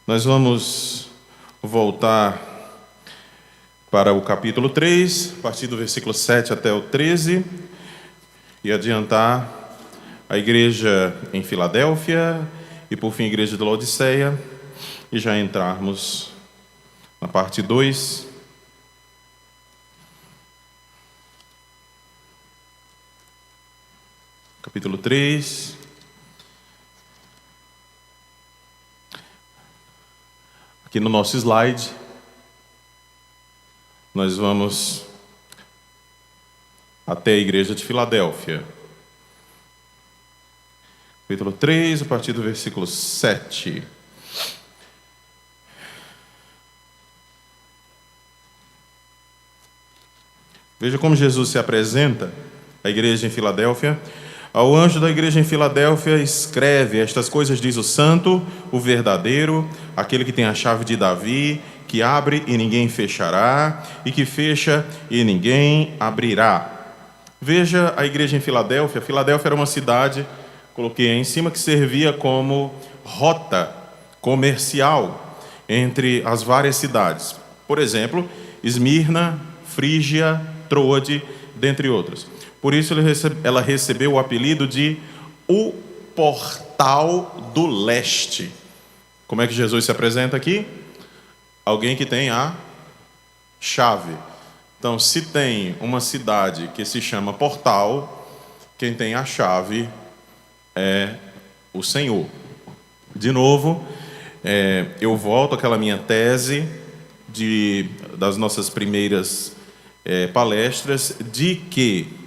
Nós vamos voltar para o capítulo 3, a partir do versículo 7 até o 13, e adiantar a igreja em Filadélfia e, por fim, a igreja de Laodiceia, e já entrarmos na parte 2. Capítulo 3. Aqui no nosso slide, nós vamos até a igreja de Filadélfia. Capítulo 3, a partir do versículo 7. Veja como Jesus se apresenta à igreja em Filadélfia. Ao anjo da igreja em Filadélfia escreve: estas coisas diz o santo, o verdadeiro, aquele que tem a chave de Davi, que abre e ninguém fechará, e que fecha e ninguém abrirá. Veja a igreja em Filadélfia. Filadélfia era uma cidade, coloquei aí em cima, que servia como rota comercial entre as várias cidades. Por exemplo, Esmirna, Frígia, Troade, dentre outras. Por isso ela recebeu o apelido de o Portal do Leste. Como é que Jesus se apresenta aqui? Alguém que tem a chave. Então, se tem uma cidade que se chama Portal, quem tem a chave é o Senhor. De novo, eu volto àquela minha tese das nossas primeiras palestras, de que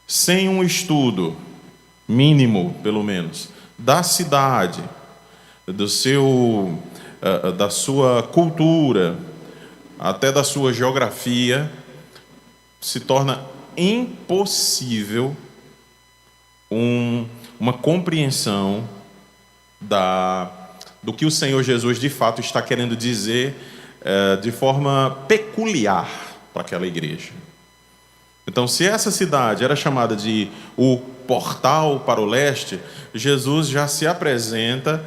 sem um estudo mínimo, pelo menos, da cidade, da sua cultura, até da sua geografia, se torna impossível uma compreensão do que o Senhor Jesus de fato está querendo dizer de forma peculiar para aquela igreja. Então, se essa cidade era chamada de o Portal para o Leste, Jesus já se apresenta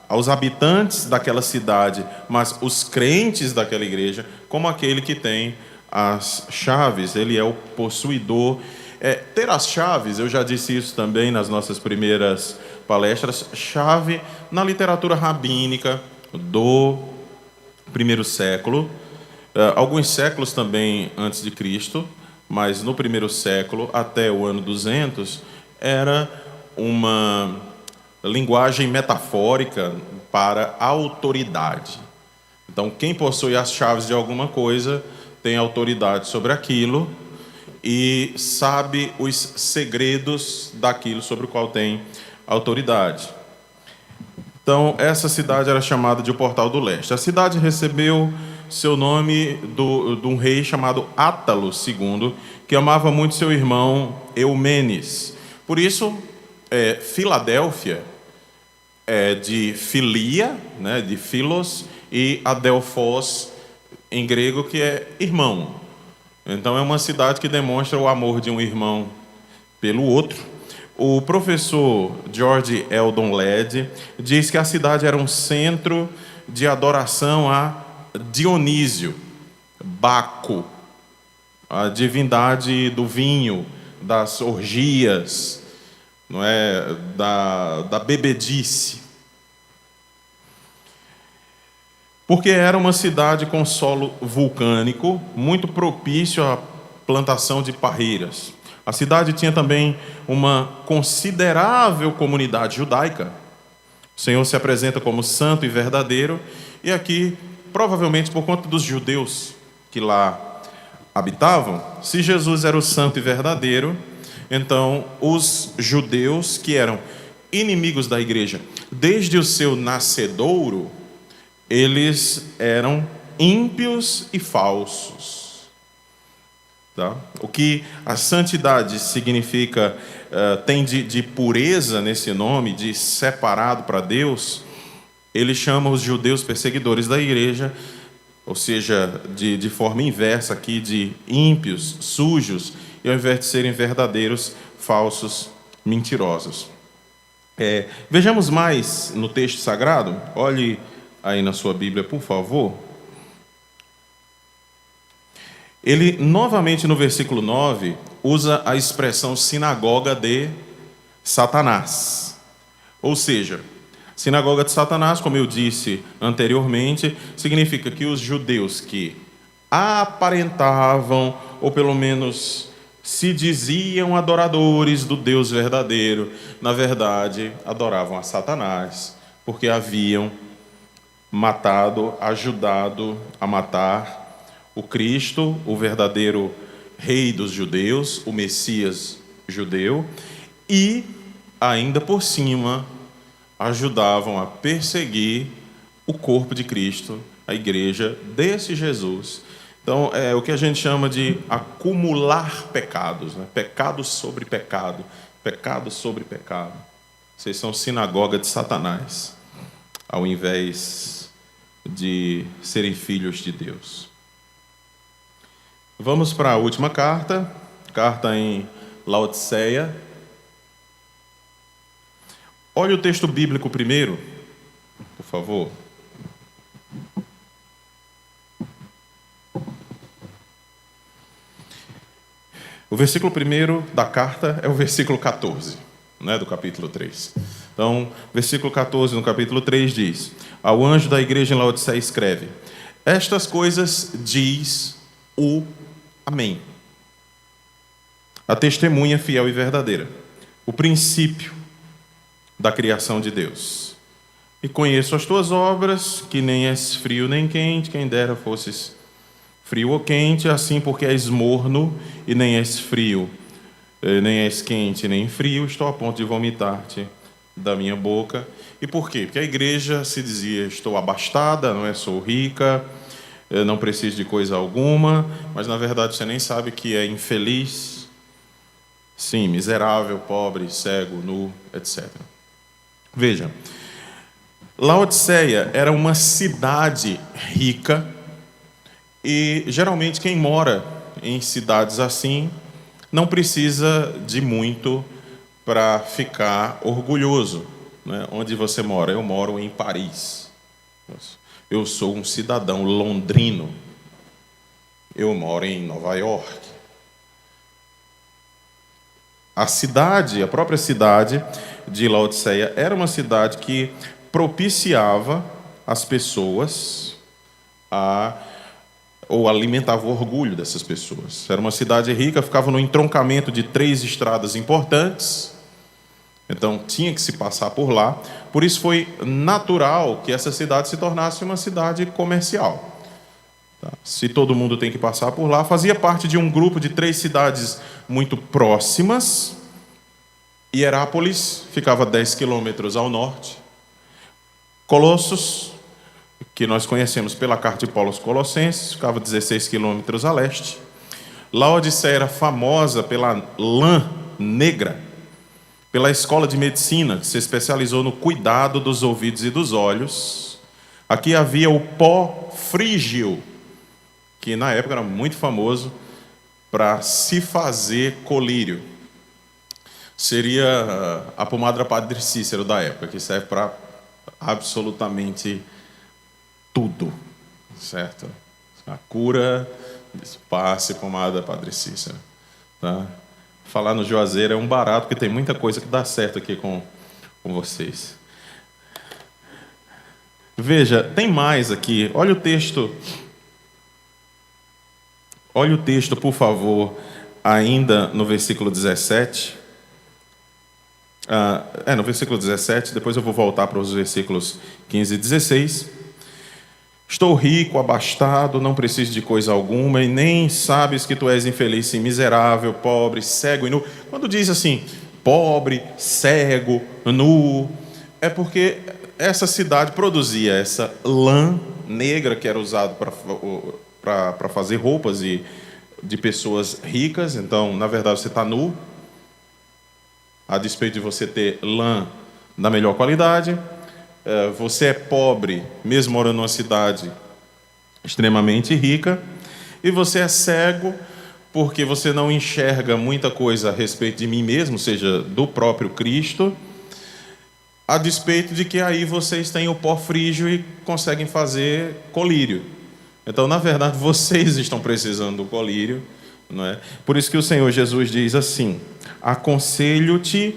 aos habitantes daquela cidade, mas os crentes daquela igreja, como aquele que tem as chaves. Ele é o possuidor. Ter as chaves, eu já disse isso também nas nossas primeiras palestras, chave na literatura rabínica do primeiro século, alguns séculos também antes de Cristo, mas no primeiro século, até o ano 200, era uma linguagem metafórica para autoridade. Então, quem possui as chaves de alguma coisa tem autoridade sobre aquilo e sabe os segredos daquilo sobre o qual tem autoridade. Então, essa cidade era chamada de o Portal do Leste. A cidade recebeu seu nome de um rei chamado Átalo II, que amava muito seu irmão Eumenes. Por isso, Filadélfia é de filia, né, de philos, e adelphos, em grego, que é irmão. Então, é uma cidade que demonstra o amor de um irmão pelo outro. O professor George Eldon Ladd diz que a cidade era um centro de adoração a Dionísio, Baco, a divindade do vinho, das orgias, não é, da bebedice. Porque era uma cidade com solo vulcânico, muito propício à plantação de parreiras. A cidade tinha também uma considerável comunidade judaica. O Senhor se apresenta como santo e verdadeiro, e aqui, provavelmente por conta dos judeus que lá habitavam, se Jesus era o santo e verdadeiro, então os judeus, que eram inimigos da igreja desde o seu nascedouro, eles eram ímpios e falsos. Tá? O que a santidade significa, tem de pureza nesse nome, de separado para Deus, ele chama os judeus perseguidores da igreja, ou seja, de forma inversa aqui, de ímpios, sujos, e ao invés de serem verdadeiros, falsos, mentirosos. Vejamos mais no texto sagrado. Olhe aí na sua Bíblia, por favor. Ele, novamente no versículo 9, usa a expressão sinagoga de Satanás. Ou seja, sinagoga de Satanás, como eu disse anteriormente, significa que os judeus que aparentavam, ou pelo menos se diziam adoradores do Deus verdadeiro, na verdade, adoravam a Satanás, porque haviam ajudado a matar o Cristo, o verdadeiro rei dos judeus, o Messias judeu, e, ainda por cima, ajudavam a perseguir o corpo de Cristo, a igreja desse Jesus. Então, é o que a gente chama de acumular pecados, né? Pecado sobre pecado, pecado sobre pecado. Vocês são sinagoga de Satanás, ao invés de serem filhos de Deus. Vamos para a última carta, carta em Laodiceia. Olha o texto bíblico primeiro, por favor. O versículo primeiro da carta é o versículo 14, né, do capítulo 3. Então, versículo 14 no capítulo 3 diz: ao anjo da igreja em Laodiceia escreve: estas coisas diz o Amém. A testemunha fiel e verdadeira, o princípio da criação de Deus. E conheço as tuas obras, que nem és frio nem quente, quem dera fosses frio ou quente, assim porque és morno e nem és frio, nem és quente nem frio, estou a ponto de vomitar-te da minha boca. E por quê? Porque a igreja se dizia: estou abastada, não é? Sou rica, eu não preciso de coisa alguma, mas na verdade você nem sabe que é infeliz, sim, miserável, pobre, cego, nu, etc. Veja, Laodiceia era uma cidade rica e geralmente quem mora em cidades assim não precisa de muito para ficar orgulhoso, né? Onde você mora? Eu moro em Paris. Eu sou um cidadão londrino. Eu moro em Nova York. A própria cidade de Laodiceia era uma cidade que propiciava as pessoas ou alimentava o orgulho dessas pessoas. Era uma cidade rica, ficava no entroncamento de 3 estradas importantes, então tinha que se passar por lá. Por isso foi natural que essa cidade se tornasse uma cidade comercial. Se todo mundo tem que passar por lá, fazia parte de um grupo de 3 cidades muito próximas. Hierápolis ficava 10 quilômetros ao norte. Colossos, que nós conhecemos pela carta de Paulo aos Colossenses, ficava 16 quilômetros a leste. Laodiceia era famosa pela lã negra, pela escola de medicina, que se especializou no cuidado dos ouvidos e dos olhos. Aqui havia o pó frígio, que na época era muito famoso para se fazer colírio. Seria a pomada Padre Cícero da época, que serve para absolutamente tudo, certo? A cura, passe, pomada Padre Cícero. Tá? Falar no Juazeiro é um barato, porque tem muita coisa que dá certo aqui com vocês. Veja, tem mais aqui. Olha o texto. Olha o texto, por favor, ainda no versículo 17. No versículo 17, depois eu vou voltar para os versículos 15 e 16. Estou rico, abastado, não preciso de coisa alguma, e nem sabes que tu és infeliz, sim, miserável, pobre, cego e nu. Quando diz assim, pobre, cego, nu, é porque essa cidade produzia essa lã negra que era usada para fazer roupas de pessoas ricas. Então, na verdade, você está nu, a despeito de você ter lã da melhor qualidade. Você é pobre, mesmo morando numa cidade extremamente rica, e você é cego porque você não enxerga muita coisa a respeito de mim mesmo, ou seja, do próprio Cristo, a despeito de que aí vocês têm o pó frígio e conseguem fazer colírio. Então, na verdade, vocês estão precisando do colírio, não é? Por isso que o Senhor Jesus diz assim: aconselho-te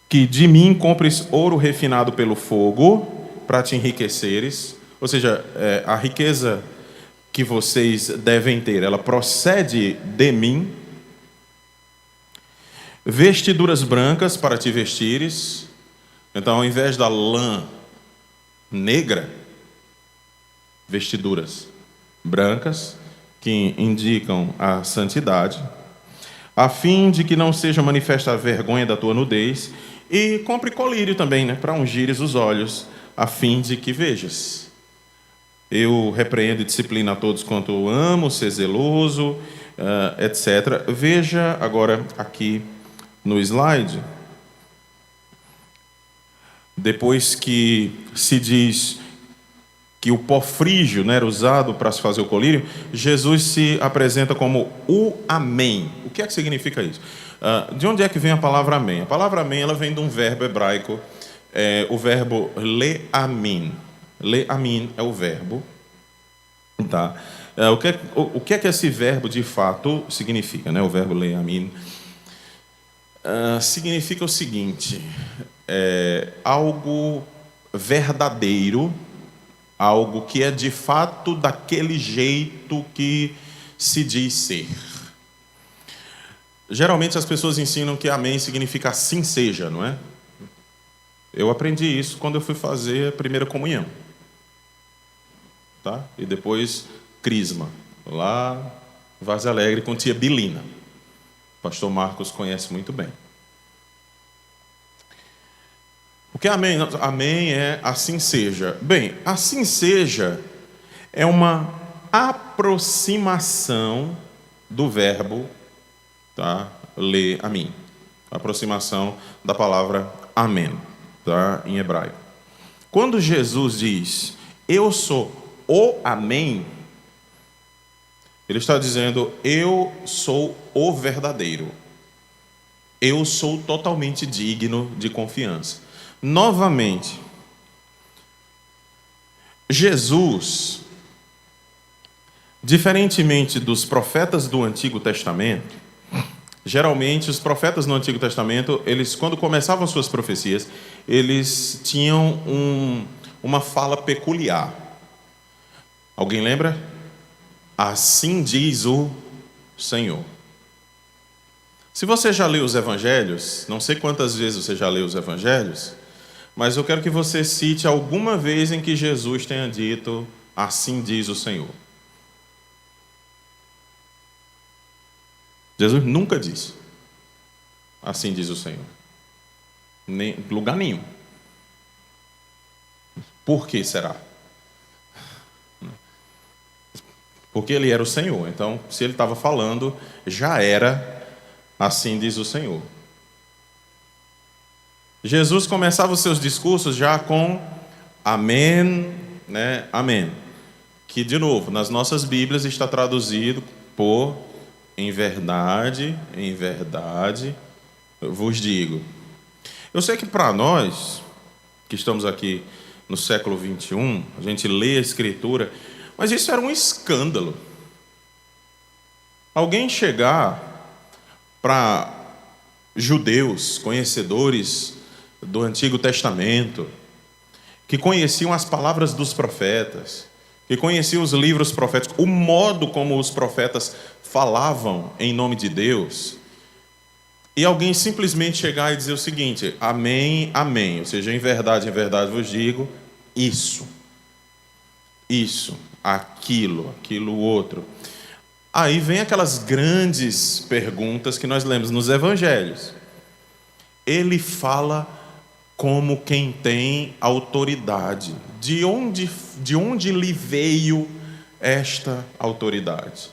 que de mim compres ouro refinado pelo fogo, para te enriqueceres. Ou seja, a riqueza que vocês devem ter, ela procede de mim. Vestiduras brancas para te vestires. Então, ao invés da lã negra, vestiduras brancas, que indicam a santidade, a fim de que não seja manifesta a vergonha da tua nudez, e compre colírio também, né, para ungires os olhos, a fim de que vejas. Eu repreendo e disciplino a todos quanto amo, ser zeloso, etc. Veja agora aqui no slide, depois que se diz que o pó frígio, né, era usado para se fazer o colírio, Jesus se apresenta como o Amém. O que é que significa isso? De onde é que vem a palavra Amém? A palavra Amém, ela vem de um verbo hebraico, o verbo leamin. Leamin é o verbo. Tá? O que é que esse verbo de fato significa, né? O verbo leamin significa o seguinte: algo verdadeiro, algo que é de fato daquele jeito que se diz ser. Geralmente as pessoas ensinam que amém significa assim seja, não é? Eu aprendi isso quando eu fui fazer a primeira comunhão. Tá? E depois crisma, lá em Vaz Alegre com tia Bilina. O pastor Marcos conhece muito bem. O que é amém? Amém é assim seja. Bem, assim seja é uma aproximação do verbo, tá? Lê a mim. Aproximação da palavra amém, tá? Em hebraico. Quando Jesus diz, eu sou o amém, ele está dizendo, eu sou o verdadeiro. Eu sou totalmente digno de confiança. Novamente, Jesus, diferentemente dos profetas do Antigo Testamento, geralmente os profetas no Antigo Testamento, eles, quando começavam suas profecias, eles tinham uma fala peculiar. Alguém lembra? Assim diz o Senhor. Se você já leu os evangelhos, não sei quantas vezes você já leu os evangelhos, mas eu quero que você cite alguma vez em que Jesus tenha dito, assim diz o Senhor. Jesus nunca disse, assim diz o Senhor. Nem lugar nenhum. Por que será? Porque ele era o Senhor. Então, se ele estava falando, já era, assim diz o Senhor. Jesus começava os seus discursos já com amém, né? Amém. Que, de novo, nas nossas Bíblias está traduzido por em verdade, eu vos digo. Eu sei que para nós, que estamos aqui no século 21, a gente lê a Escritura, mas isso era um escândalo. Alguém chegar para judeus, conhecedores do Antigo Testamento, que conheciam as palavras dos profetas, que conheciam os livros proféticos, o modo como os profetas falavam em nome de Deus, e alguém simplesmente chegar e dizer o seguinte, amém, amém, ou seja, em verdade vos digo, isso, aquilo outro. Aí vem aquelas grandes perguntas que nós lemos nos evangelhos. Ele fala como quem tem autoridade. De onde lhe veio esta autoridade?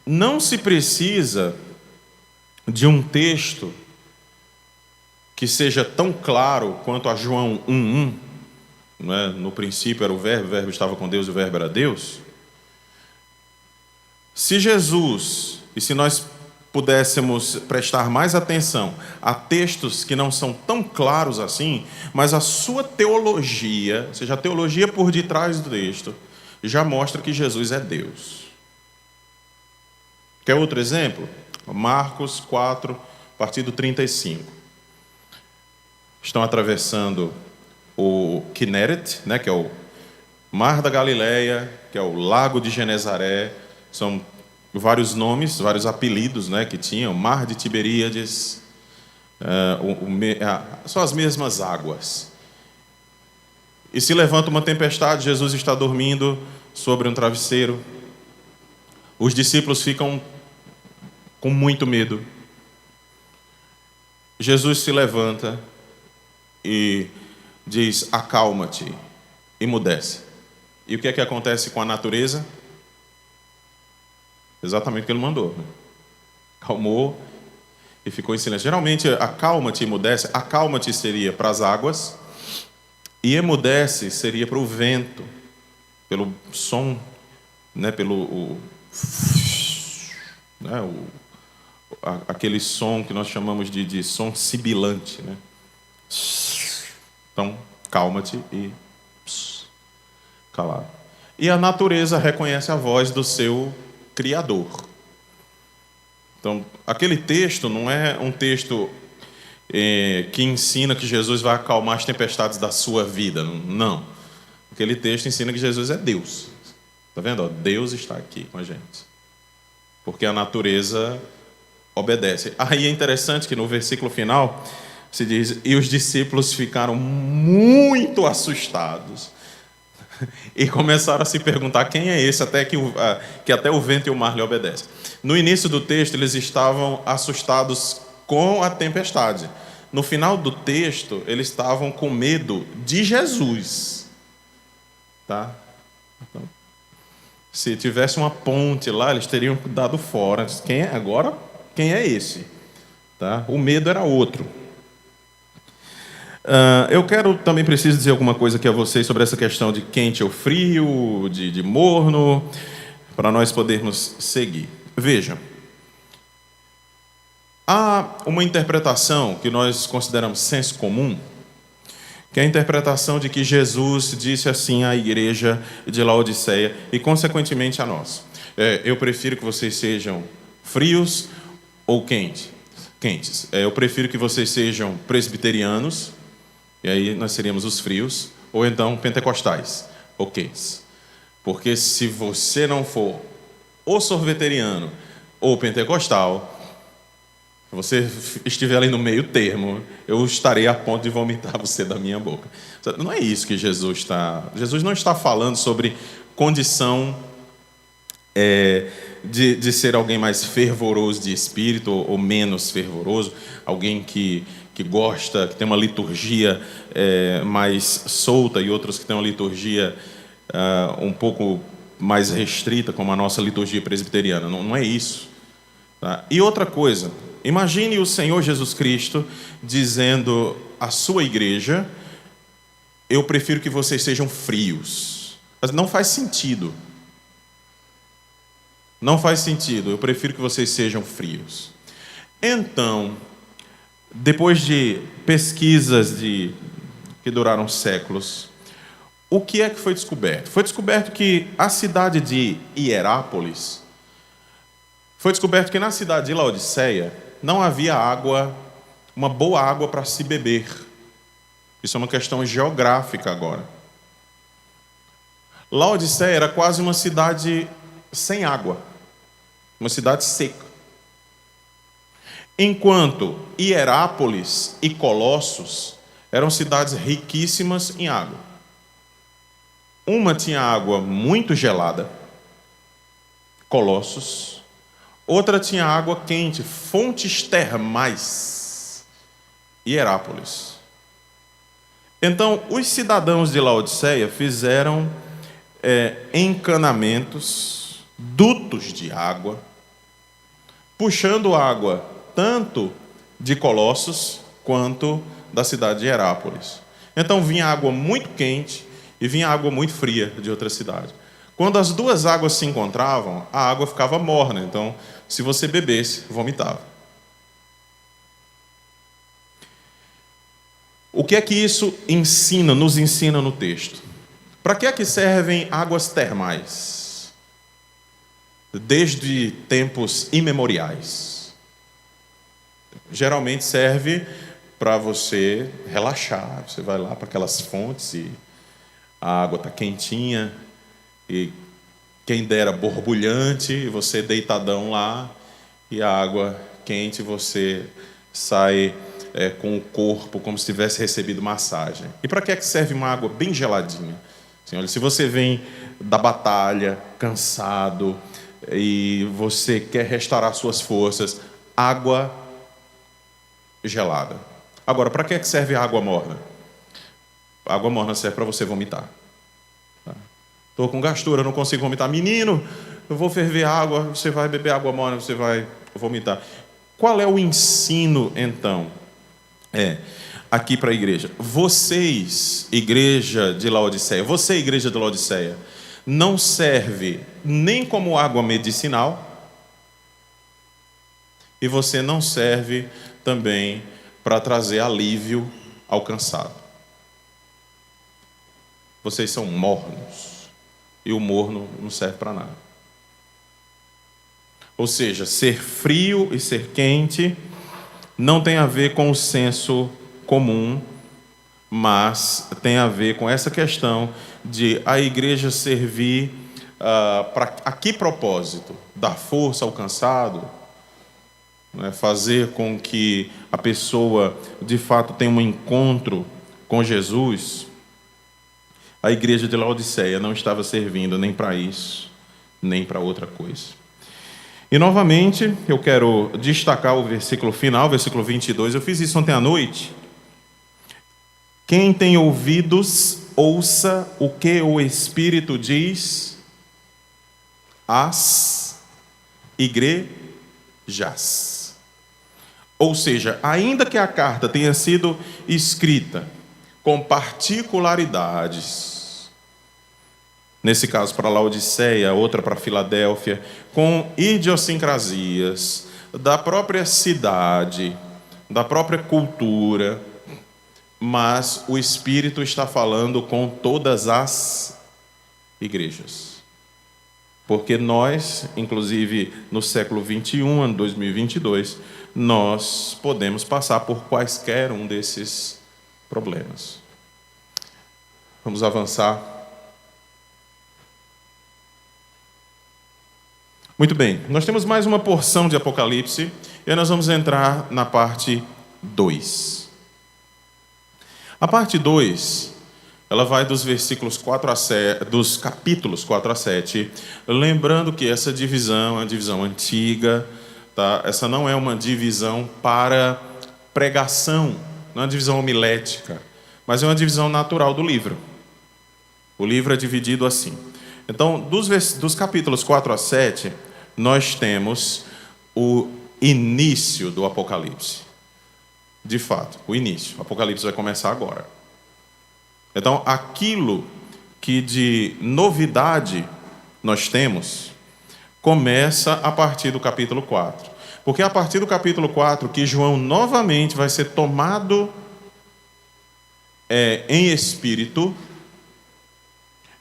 Não se precisa de um texto que seja tão claro quanto a João 1:1, não é? No princípio era o verbo estava com Deus e o verbo era Deus. Se Jesus, e se nós pudéssemos prestar mais atenção a textos que não são tão claros assim, mas a sua teologia, ou seja, a teologia por detrás do texto, já mostra que Jesus é Deus. Quer outro exemplo? Marcos 4, a partir do 35. Estão atravessando o Kineret, né, que é o Mar da Galileia, que é o Lago de Genezaré, são vários nomes, vários apelidos, né, que tinham, Mar de Tiberíades, são as mesmas águas. E se levanta uma tempestade, Jesus está dormindo sobre um travesseiro, os discípulos ficam com muito medo. Jesus se levanta e diz: acalma-te, e emudece. E o que é que acontece com a natureza? Exatamente o que ele mandou. Calmou e ficou em silêncio. Geralmente, acalma-te e emudece. Acalma-te seria para as águas e emudece seria para o vento, pelo som, né, aquele som que nós chamamos de som sibilante, né? Então, calma-te e calado. E a natureza reconhece a voz do seu Criador. Então, aquele texto não é um texto que ensina que Jesus vai acalmar as tempestades da sua vida. Não. Aquele texto ensina que Jesus é Deus. Está vendo? Deus está aqui com a gente. Porque a natureza obedece. Aí é interessante que no versículo final se diz: e os discípulos ficaram muito assustados e começaram a se perguntar quem é esse, até que até o vento e o mar lhe obedecem. No início do texto, eles estavam assustados com a tempestade. No final do texto, eles estavam com medo de Jesus. Tá? Então, se tivesse uma ponte lá, eles teriam dado fora. Agora, quem é esse? Tá? O medo era outro. Eu também preciso dizer alguma coisa aqui a vocês sobre essa questão de quente ou frio, de morno, para nós podermos seguir. Veja, há uma interpretação que nós consideramos senso comum, que é a interpretação de que Jesus disse assim à igreja de Laodiceia e, consequentemente, a nós: eu prefiro que vocês sejam frios ou quentes. Eu prefiro que vocês sejam presbiterianos, e aí nós seríamos os frios, ou então pentecostais, ou quentes. Porque se você não for ou sorveteriano ou pentecostal, você estiver ali no meio termo, eu estarei a ponto de vomitar você da minha boca. Não é isso que Jesus está... Jesus não está falando sobre condição de ser alguém mais fervoroso de espírito ou menos fervoroso, alguém que gosta, que tem uma liturgia mais solta, e outros que têm uma liturgia um pouco mais restrita, como a nossa liturgia presbiteriana. Não é isso. Tá? E outra coisa, imagine o Senhor Jesus Cristo dizendo à sua igreja: eu prefiro que vocês sejam frios. Mas não faz sentido. Não faz sentido. Eu prefiro que vocês sejam frios. Então, depois de pesquisas que duraram séculos, o que é que foi descoberto? Foi descoberto que a cidade de Hierápolis, foi descoberto que na cidade de Laodiceia não havia água, uma boa água para se beber. Isso é uma questão geográfica agora. Laodiceia era quase uma cidade sem água, uma cidade seca. Enquanto Hierápolis e Colossos eram cidades riquíssimas em água. Uma tinha água muito gelada, Colossos. Outra tinha água quente, fontes termais, Hierápolis. Então, os cidadãos de Laodiceia fizeram encanamentos, dutos de água, puxando água tanto de Colossos quanto da cidade de Hierápolis. Então vinha água muito quente e vinha água muito fria de outra cidade. Quando as duas águas se encontravam, a água ficava morna. Então, se você bebesse, vomitava. O que é que isso nos ensina no texto? Para que é que servem águas termais? Desde tempos imemoriais. Geralmente serve para você relaxar. Você vai lá para aquelas fontes e a água está quentinha e quem dera borbulhante, e você deitadão lá e a água quente, você sai com o corpo como se tivesse recebido massagem. E para que é que serve uma água bem geladinha? Assim, olha, se você vem da batalha, cansado, e você quer restaurar suas forças, água gelada. Agora, para que é que serve a água morna? A água morna serve para você vomitar. Estou com gastura, não consigo vomitar. Menino, eu vou ferver água, você vai beber água morna, você vai vomitar. Qual é o ensino, então? Aqui para a igreja. Vocês, igreja de Laodiceia, você, igreja de Laodiceia, não serve nem como água medicinal e você não serve também para trazer alívio ao cansado. Vocês são mornos e o morno não serve para nada. Ou seja, ser frio e ser quente não tem a ver com o senso comum, mas tem a ver com essa questão de a igreja servir a que propósito? Dar força ao cansado? Né? Fazer com que a pessoa, de fato, tenha um encontro com Jesus? A igreja de Laodiceia não estava servindo nem para isso, nem para outra coisa. E, novamente, eu quero destacar o versículo final, versículo 22. Eu fiz isso ontem à noite. Quem tem ouvidos, ouça o que o Espírito diz às igrejas. Ou seja, ainda que a carta tenha sido escrita com particularidades, nesse caso para Laodiceia, outra para Filadélfia, com idiosincrasias da própria cidade, da própria cultura, mas o Espírito está falando com todas as igrejas. Porque nós, inclusive no século 21, ano 2022, nós podemos passar por quaisquer um desses problemas. Vamos avançar. Muito bem, nós temos mais uma porção de Apocalipse e aí nós vamos entrar na parte 2. A parte 2, ela vai dos versículos 4 a 7, dos capítulos 4 a 7, lembrando que essa divisão é uma divisão antiga, tá? Essa não é uma divisão para pregação, não é uma divisão homilética, mas é uma divisão natural do livro. O livro é dividido assim. Então, dos capítulos 4 a 7, nós temos o início do Apocalipse. De fato, o início. O Apocalipse vai começar agora. Então, aquilo que de novidade nós temos, começa a partir do capítulo 4. Porque é a partir do capítulo 4 que João novamente vai ser tomado em espírito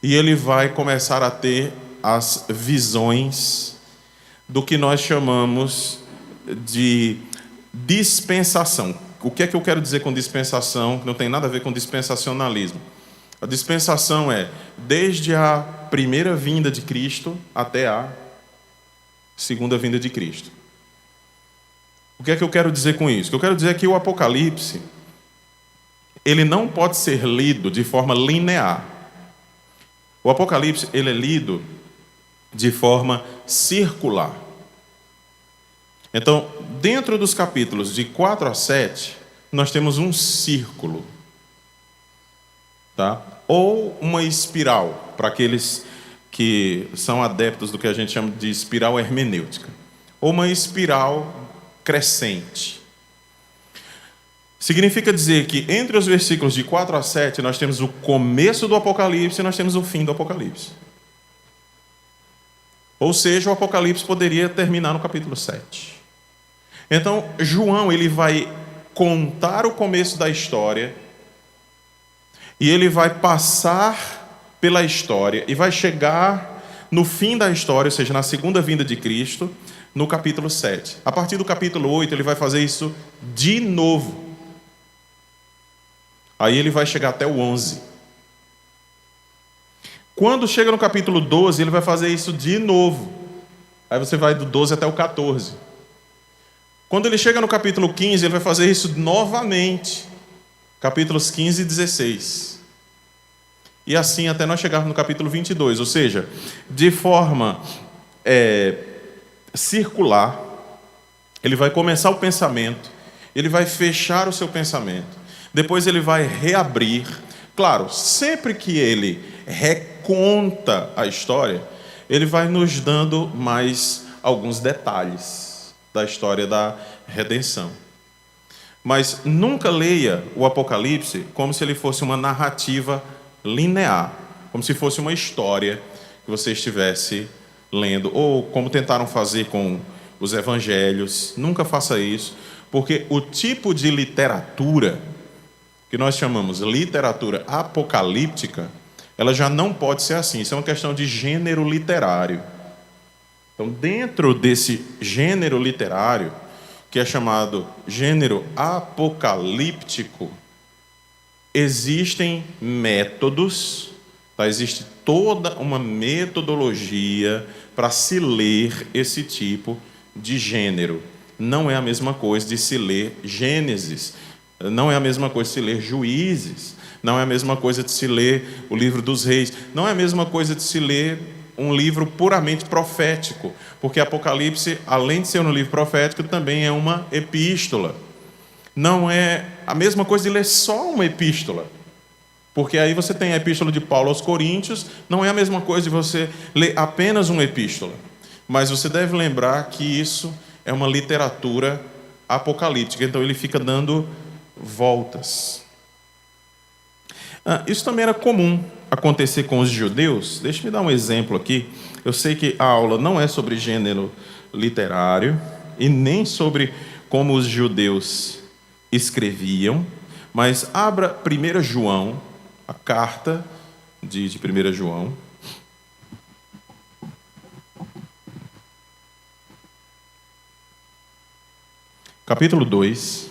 e ele vai começar a ter as visões do que nós chamamos de dispensação. O que é que eu quero dizer com dispensação? Que não tem nada a ver com dispensacionalismo. A dispensação é desde a primeira vinda de Cristo até a segunda vinda de Cristo. O que é que eu quero dizer com isso? O que eu quero dizer é que o Apocalipse, ele não pode ser lido de forma linear. O Apocalipse, ele é lido de forma circular. Então, dentro dos capítulos de 4 a 7, nós temos um círculo, tá? Ou uma espiral, para aqueles que são adeptos do que a gente chama de espiral hermenêutica, ou uma espiral crescente. Significa dizer que entre os versículos de 4 a 7, nós temos o começo do Apocalipse e nós temos o fim do Apocalipse. Ou seja, o Apocalipse poderia terminar no capítulo 7. Então, João, ele vai contar o começo da história, e ele vai passar pela história, e vai chegar no fim da história, ou seja, na segunda vinda de Cristo, no capítulo 7. A partir do capítulo 8, ele vai fazer isso de novo. Aí ele vai chegar até o 11. Quando chega no capítulo 12, ele vai fazer isso de novo. Aí você vai do 12 até o 14. Quando ele chega no capítulo 15, ele vai fazer isso novamente. Capítulos 15 e 16. E assim até nós chegarmos no capítulo 22. Ou seja, de forma circular, ele vai começar o pensamento, ele vai fechar o seu pensamento, depois ele vai reabrir. Claro, sempre que ele reconta a história, ele vai nos dando mais alguns detalhes da história da redenção. Mas nunca leia o Apocalipse como se ele fosse uma narrativa linear, como se fosse uma história que você estivesse lendo, ou como tentaram fazer com os evangelhos. Nunca faça isso, porque o tipo de literatura que nós chamamos literatura apocalíptica, ela já não pode ser assim. Isso é uma questão de gênero literário. Então, dentro desse gênero literário, que é chamado gênero apocalíptico, existem métodos, tá? Existe toda uma metodologia para se ler esse tipo de gênero. Não é a mesma coisa de se ler Gênesis, não é a mesma coisa de se ler Juízes, não é a mesma coisa de se ler o livro dos Reis, não é a mesma coisa de se ler um livro puramente profético, porque Apocalipse, além de ser um livro profético, também é uma epístola. Não é a mesma coisa de ler só uma epístola, porque aí você tem a epístola de Paulo aos Coríntios, não é a mesma coisa de você ler apenas uma epístola, mas você deve lembrar que isso é uma literatura apocalíptica, então ele fica dando voltas. Isso também era comum acontecer com os judeus. Deixa eu dar um exemplo aqui. Eu sei que a aula não é sobre gênero literário e nem sobre como os judeus escreviam, mas abra 1 João, a carta de 1 João. Capítulo 2.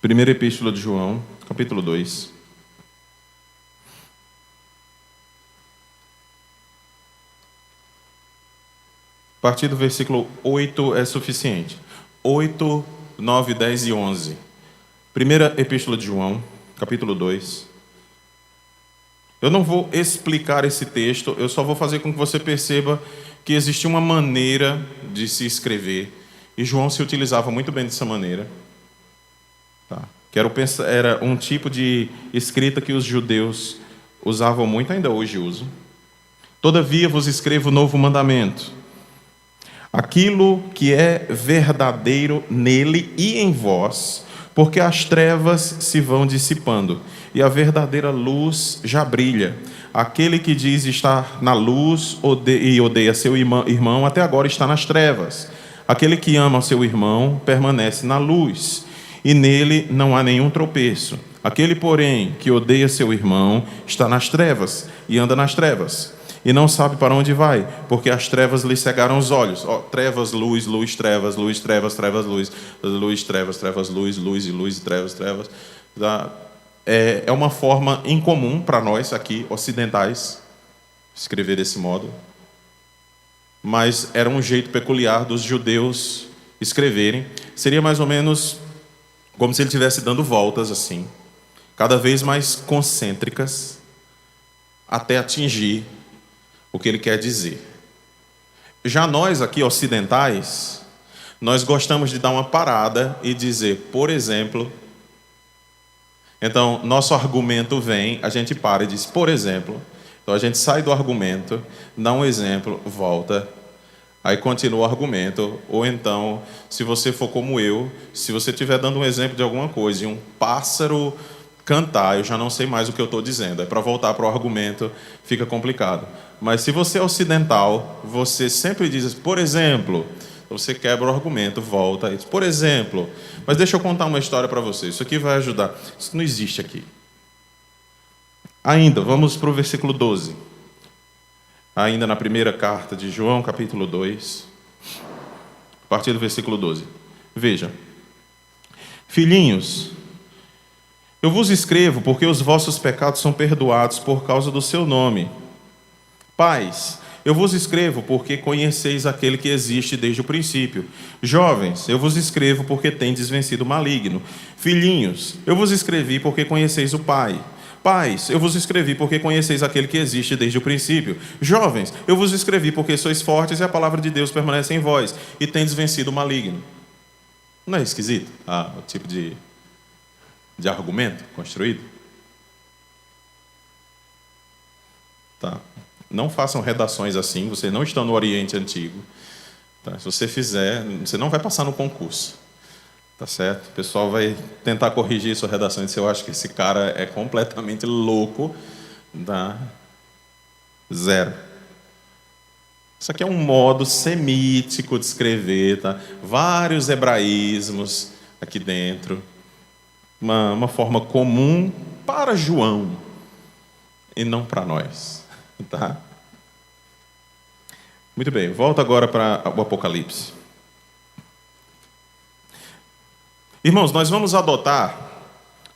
Primeira Epístola de João, capítulo 2. A partir do versículo 8 é suficiente. 8, 9, 10 e 11. Primeira Epístola de João, capítulo 2. Eu não vou explicar esse texto, eu só vou fazer com que você perceba que existia uma maneira de se escrever, e João se utilizava muito bem dessa maneira. Tá. Que era um tipo de escrita que os judeus usavam muito, ainda hoje usam. Todavia vos escrevo novo mandamento: aquilo que é verdadeiro nele e em vós, porque as trevas se vão dissipando, e a verdadeira luz já brilha. Aquele que diz estar na luz e odeia seu irmão, até agora está nas trevas. Aquele que ama seu irmão permanece na luz, e nele não há nenhum tropeço. Aquele, porém, que odeia seu irmão, está nas trevas, e anda nas trevas, e não sabe para onde vai, porque as trevas lhe cegaram os olhos. Trevas, luz, luz, trevas, luz, trevas, trevas, luz, luz, trevas, trevas, luz, luz e luz, trevas, trevas. É uma forma incomum para nós aqui, ocidentais, escrever desse modo, mas era um jeito peculiar dos judeus escreverem. Seria mais ou menos como se ele estivesse dando voltas assim, cada vez mais concêntricas, até atingir o que ele quer dizer. Já nós aqui ocidentais, nós gostamos de dar uma parada e dizer, por exemplo. Então, nosso argumento vem, a gente para e diz, por exemplo. Então, a gente sai do argumento, dá um exemplo, volta, Aí continua o argumento. Ou então, se você for como eu, se você estiver dando um exemplo de alguma coisa e um pássaro cantar, eu já não sei mais o que eu estou dizendo. É para voltar para o argumento, fica complicado. Mas se você é ocidental, você sempre diz, por exemplo, você quebra o argumento, volta e diz, por exemplo. Mas deixa eu contar uma história para você. Isso aqui vai ajudar. Isso não existe aqui. Ainda, vamos para o versículo 12. Ainda na primeira carta de João, capítulo 2, a partir do versículo 12. Veja. Filhinhos, eu vos escrevo porque os vossos pecados são perdoados por causa do seu nome. Pais, eu vos escrevo porque conheceis aquele que existe desde o princípio. Jovens, eu vos escrevo porque tendes vencido o maligno. Filhinhos, eu vos escrevi porque conheceis o Pai. Pais, eu vos escrevi porque conheceis aquele que existe desde o princípio. Jovens, eu vos escrevi porque sois fortes e a palavra de Deus permanece em vós e tendes vencido o maligno. Não é esquisito? O tipo de argumento construído? Tá. Não façam redações assim, vocês não estão no Oriente Antigo. Tá? Se você fizer, você não vai passar no concurso. Tá certo? O pessoal vai tentar corrigir sua redação e dizer, eu acho que esse cara é completamente louco. Tá? Zero. Isso aqui é um modo semítico de escrever, tá? Vários hebraísmos aqui dentro. Uma forma comum para João e não para nós. Tá? Muito bem, volta agora para o Apocalipse. Irmãos, nós vamos adotar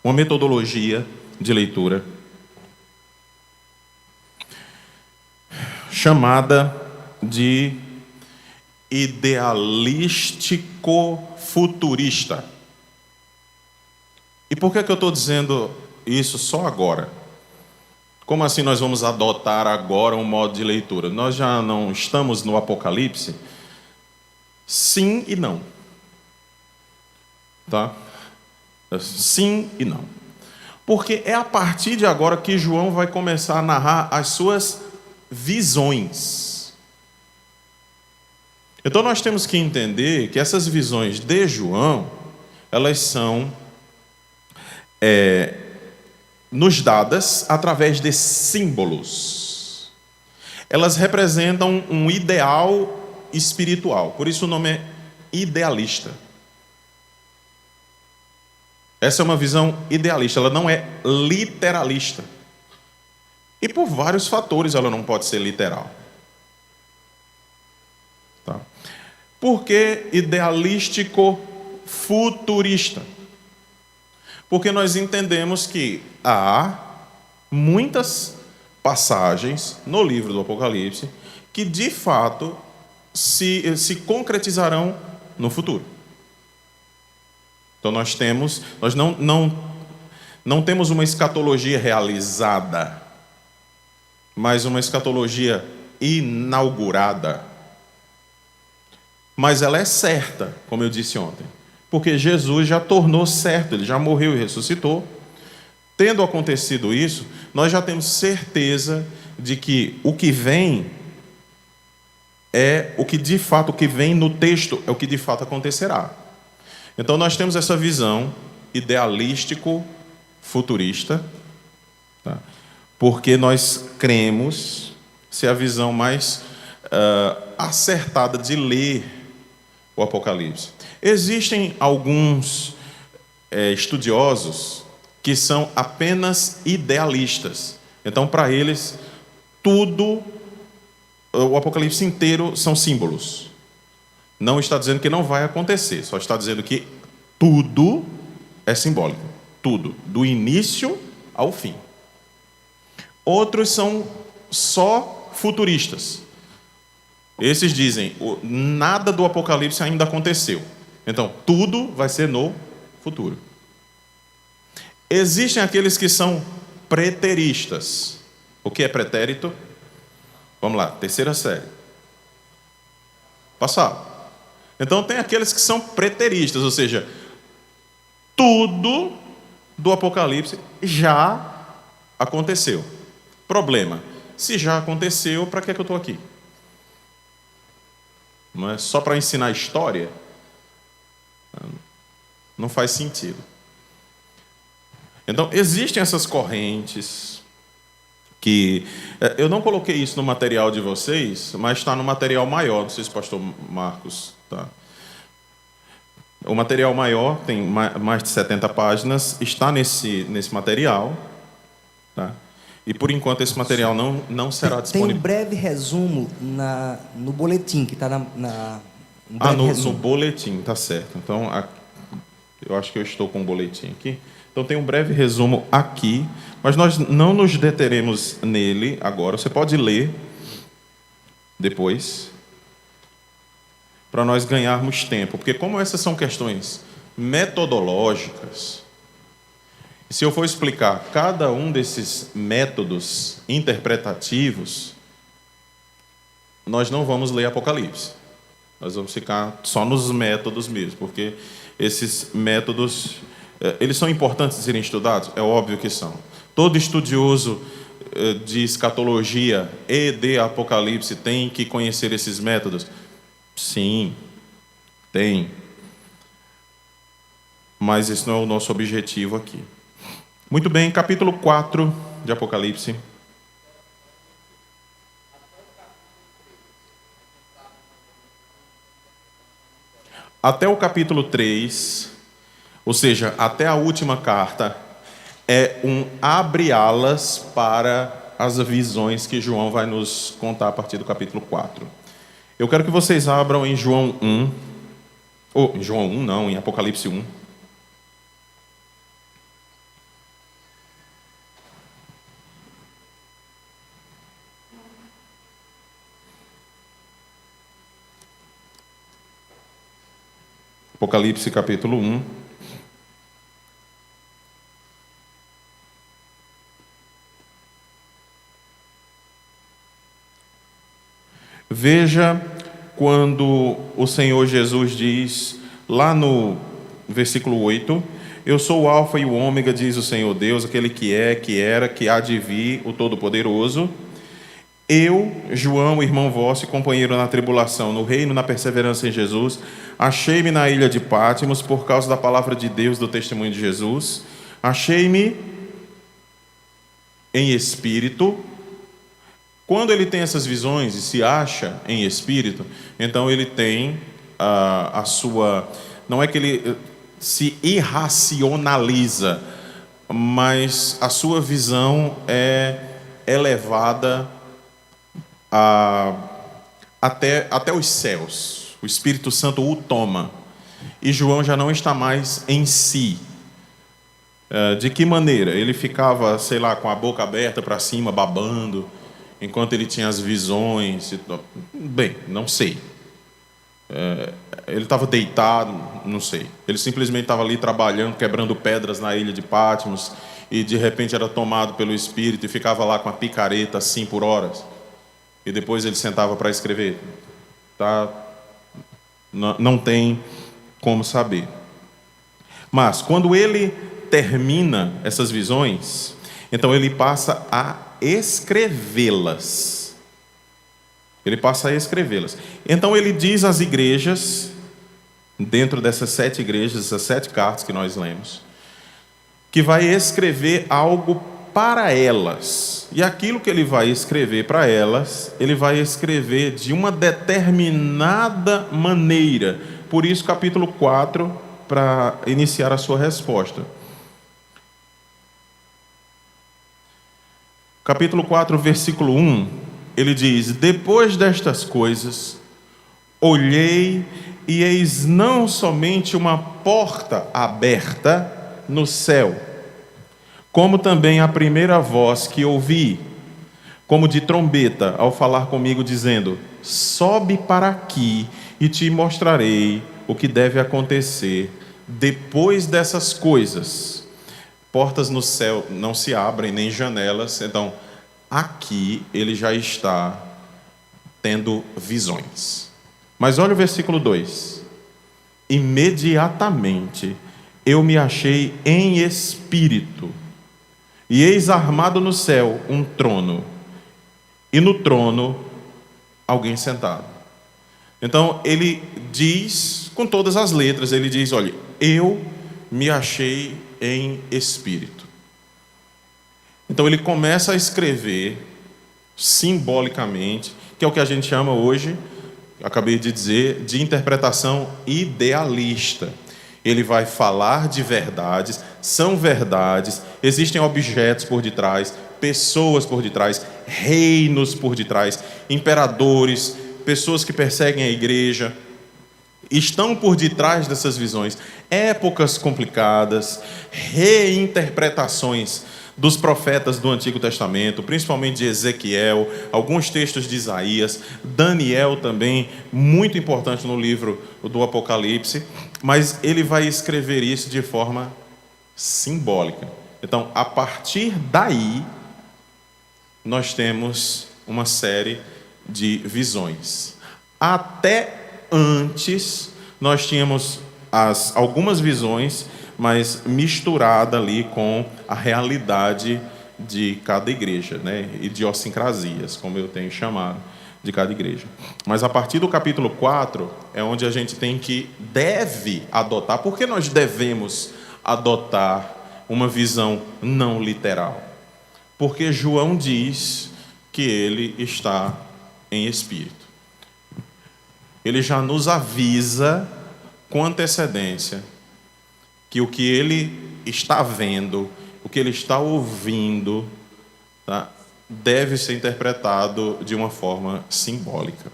uma metodologia de leitura chamada de idealístico-futurista. E por que eu estou dizendo isso só agora? Como assim nós vamos adotar agora um modo de leitura? Nós já não estamos no Apocalipse? Sim e não. Tá? Sim e não. Porque é a partir de agora que João vai começar a narrar as suas visões. Então nós temos que entender que essas visões de João, elas são nos dadas através de símbolos. Elas representam um ideal espiritual, por isso o nome é idealista. Essa é uma visão idealista, ela não é literalista. E por vários fatores ela não pode ser literal. Tá? Por que idealístico-futurista? Porque nós entendemos que há muitas passagens no livro do Apocalipse que, de fato, se concretizarão no futuro. Então nós não temos uma escatologia realizada, mas uma escatologia inaugurada. Mas ela é certa, como eu disse ontem, porque Jesus já tornou certo, ele já morreu e ressuscitou. Tendo acontecido isso, nós já temos certeza de que o que vem é o que de fato, o que vem no texto é o que de fato acontecerá. Então nós temos essa visão idealístico-futurista, tá? Porque nós cremos ser a visão mais acertada de ler o Apocalipse. Existem alguns estudiosos que são apenas idealistas. Então, para eles, tudo, o Apocalipse inteiro são símbolos. Não está dizendo que não vai acontecer, só está dizendo que tudo é simbólico. Tudo, do início ao fim. Outros são só futuristas. Esses dizem, nada do Apocalipse ainda aconteceu. Então, tudo vai ser no futuro. Existem aqueles que são preteristas. O que é pretérito? Vamos lá, terceira série. Passado. Então, tem aqueles que são preteristas, ou seja, tudo do Apocalipse já aconteceu. Problema, se já aconteceu, para que eu estou aqui? não é só para ensinar história, não faz sentido. Então, existem essas correntes que... Eu não coloquei isso no material de vocês, mas está no material maior. Não sei se o pastor Marcos está... O material maior tem mais de 70 páginas, está nesse material, tá? E, por enquanto, esse material não será disponível. Tem um breve resumo no boletim, que está no boletim, tá certo. Então, eu acho que eu estou com o boletim aqui. Então, tem um breve resumo aqui, mas nós não nos deteremos nele agora. Você pode ler depois, para nós ganharmos tempo. Porque como essas são questões metodológicas, se eu for explicar cada um desses métodos interpretativos, nós não vamos ler Apocalipse. Nós vamos ficar só nos métodos mesmo, porque esses métodos, eles são importantes de serem estudados? É óbvio que são. Todo estudioso de escatologia e de Apocalipse tem que conhecer esses métodos? Sim, tem. Mas esse não é o nosso objetivo aqui. Muito bem, capítulo 4 de Apocalipse. Até o capítulo 3, ou seja, até a última carta, é um abre-alas para as visões que João vai nos contar a partir do capítulo 4. Eu quero que vocês abram em João 1, ou em João 1 não, em Apocalipse 1. Apocalipse capítulo 1. Veja quando o Senhor Jesus diz, lá no versículo 8, eu sou o alfa e o ômega, diz o Senhor Deus, aquele que é, que era, que há de vir, o Todo-Poderoso. Eu, João, irmão vosso e companheiro na tribulação, no reino, na perseverança em Jesus, achei-me na ilha de Pátimos por causa da palavra de Deus, do testemunho de Jesus. Achei-me em espírito. Quando ele tem essas visões e se acha em espírito, então ele tem a sua... Não é que ele se irracionaliza, mas a sua visão é elevada até os céus. O Espírito Santo o toma. E João já não está mais em si. De que maneira? Ele ficava, sei lá, com a boca aberta para cima, babando, enquanto ele tinha as visões. Bem, não sei. Ele estava deitado, não sei. Ele simplesmente estava ali trabalhando, quebrando pedras na ilha de Patmos, e de repente era tomado pelo Espírito e ficava lá com a picareta assim por horas. E depois ele sentava para escrever. Tá? Não tem como saber. Mas quando ele termina essas visões, então ele passa a escrevê-las. Ele passa a escrevê-las. Então ele diz às igrejas, dentro dessas 7 igrejas, essas 7 cartas que nós lemos, que vai escrever algo para elas. E aquilo que ele vai escrever para elas, ele vai escrever de uma determinada maneira. Por isso, capítulo 4, para iniciar a sua resposta. Capítulo 4, versículo 1, ele diz: depois destas coisas, olhei e eis não somente uma porta aberta no céu, como também a primeira voz que ouvi, como de trombeta, ao falar comigo, dizendo: sobe para aqui e te mostrarei o que deve acontecer depois dessas coisas. Portas no céu não se abrem, nem janelas. Então, aqui ele já está tendo visões. Mas olha o versículo 2. Imediatamente eu me achei em espírito, e eis armado no céu um trono, e no trono alguém sentado. Então, ele diz, com todas as letras, ele diz, olha, eu me achei em espírito. Então, ele começa a escrever simbolicamente, que é o que a gente chama hoje, acabei de dizer, de interpretação idealista. Ele vai falar de verdades, são verdades, existem objetos por detrás, pessoas por detrás, reinos por detrás, imperadores, pessoas que perseguem a igreja, estão por detrás dessas visões, épocas complicadas, reinterpretações dos profetas do Antigo Testamento, principalmente de Ezequiel, alguns textos de Isaías, Daniel também, muito importante no livro do Apocalipse, mas ele vai escrever isso de forma simbólica. Então, a partir daí, nós temos uma série de visões. Até antes, nós tínhamos algumas visões, mas misturada ali com a realidade de cada igreja, né? Idiosincrasias, como eu tenho chamado, de cada igreja. Mas a partir do capítulo 4 é onde a gente deve adotar. Por que nós devemos adotar uma visão não literal? Porque João diz que ele está em espírito. Ele já nos avisa com antecedência que o que ele está vendo, o que ele está ouvindo, tá, deve ser interpretado de uma forma simbólica.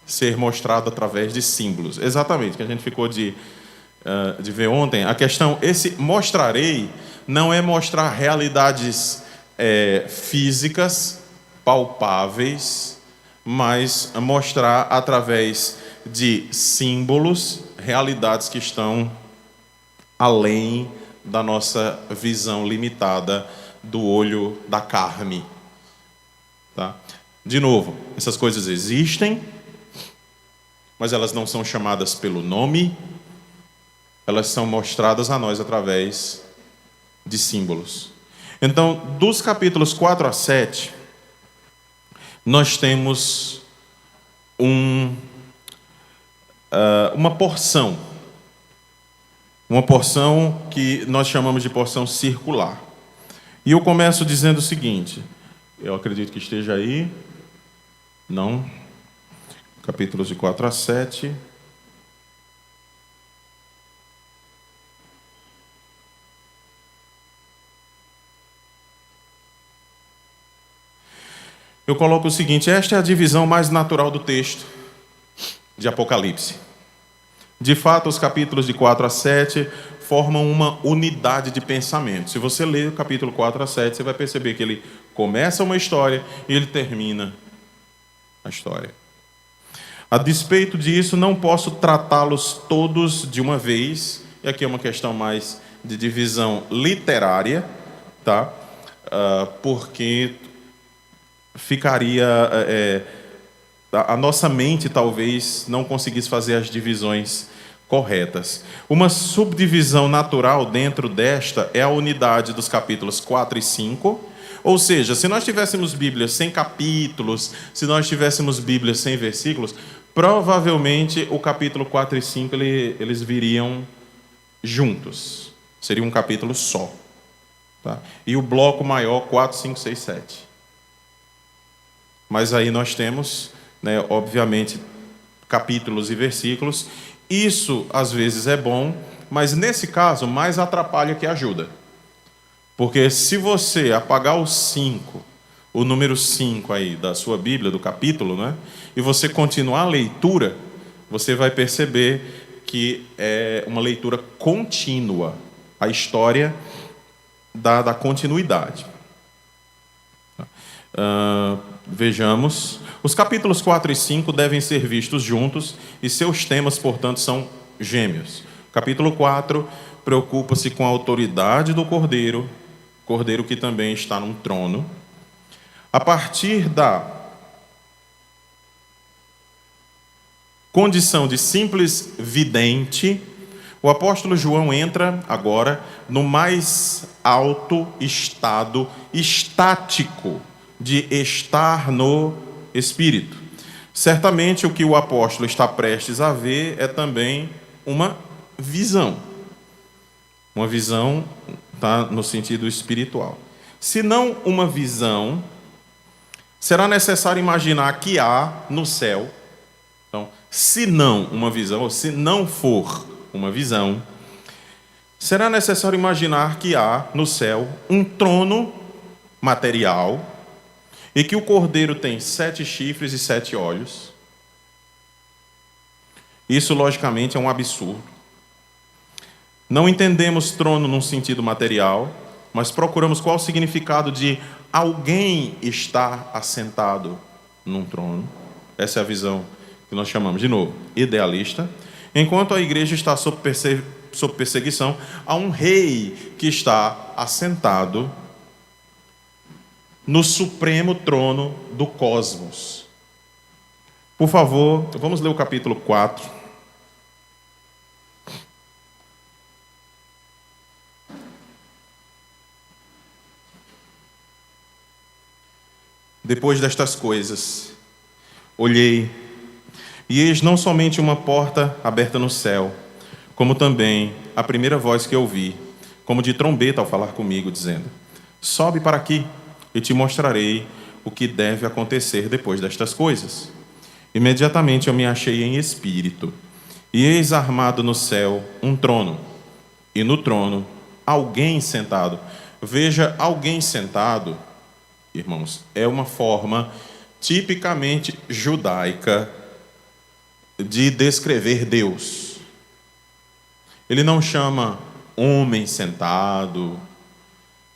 Ser mostrado através de símbolos. Exatamente, que a gente ficou de ver ontem. A questão, esse mostrarei, não é mostrar realidades físicas, palpáveis, mas mostrar através de símbolos, realidades que estão além da nossa visão limitada do olho da carne. Tá? De novo, essas coisas existem, mas elas não são chamadas pelo nome, elas são mostradas a nós através de símbolos. Então, dos capítulos 4 a 7, nós temos uma porção que nós chamamos de porção circular. E eu começo dizendo o seguinte, eu acredito que esteja aí, não, capítulos de 4 a 7... Eu coloco o seguinte, esta é a divisão mais natural do texto de Apocalipse. De fato, os capítulos de 4 a 7 formam uma unidade de pensamento. Se você ler o capítulo 4 a 7, você vai perceber que ele começa uma história e ele termina a história. A despeito disso, não posso tratá-los todos de uma vez, e aqui é uma questão mais de divisão literária, tá? Porque ficaria a nossa mente talvez não conseguisse fazer as divisões corretas. Uma subdivisão natural dentro desta é a unidade dos capítulos 4 e 5, ou seja, se nós tivéssemos Bíblias sem capítulos, se nós tivéssemos Bíblias sem versículos, provavelmente o capítulo 4 e 5 eles viriam juntos, seria um capítulo só, tá? E o bloco maior 4, 5, 6, 7. Mas aí nós temos, né, obviamente, capítulos e versículos. Isso, às vezes, é bom, mas, nesse caso, mais atrapalha que ajuda. Porque se você apagar o 5, o número 5 aí da sua Bíblia, do capítulo, né, e você continuar a leitura, você vai perceber que é uma leitura contínua. A história da continuidade. Vejamos, os capítulos 4 e 5 devem ser vistos juntos e seus temas, portanto, são gêmeos. Capítulo 4 preocupa-se com a autoridade do Cordeiro, Cordeiro que também está num trono. A partir da condição de simples vidente, O apóstolo João entra agora no mais alto estado estático de estar no Espírito. Certamente o que o apóstolo está prestes a ver é também uma visão. Uma visão está no sentido espiritual. Se não uma visão, será necessário imaginar que há no céu. Então, se não uma visão, ou se não for uma visão, será necessário imaginar que há no céu um trono material e que o cordeiro tem 7 chifres e 7 olhos. Isso, logicamente, é um absurdo. Não entendemos trono num sentido material, mas procuramos qual o significado de alguém estar assentado num trono. Essa é a visão que nós chamamos, de novo, idealista. Enquanto a igreja está sob perseguição, há um rei que está assentado no supremo trono do cosmos. Por favor, vamos ler o capítulo 4. Depois destas coisas, olhei, e eis não somente uma porta aberta no céu, como também a primeira voz que ouvi, como de trombeta ao falar comigo, dizendo: sobe para aqui, e te mostrarei o que deve acontecer depois destas coisas. Imediatamente eu me achei em espírito, e eis armado no céu um trono, e no trono alguém sentado. Veja, alguém sentado, irmãos, é uma forma tipicamente judaica de descrever Deus. Ele não chama homem sentado,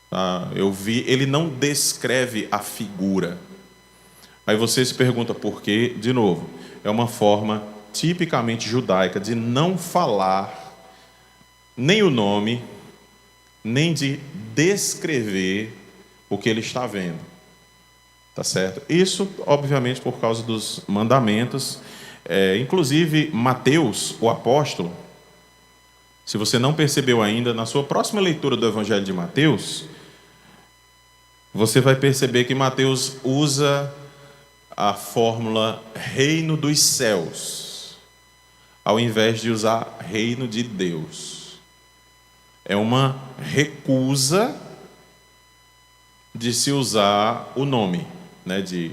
tá? Ele não descreve a figura. Aí você se pergunta por quê? De novo, é uma forma tipicamente judaica de não falar nem o nome, nem de descrever o que ele está vendo. Tá certo? Isso, obviamente, por causa dos mandamentos. Inclusive, Mateus, o apóstolo, se você não percebeu ainda, na sua próxima leitura do Evangelho de Mateus, você vai perceber que Mateus usa a fórmula reino dos céus, ao invés de usar reino de Deus. É uma recusa de se usar o nome, né, de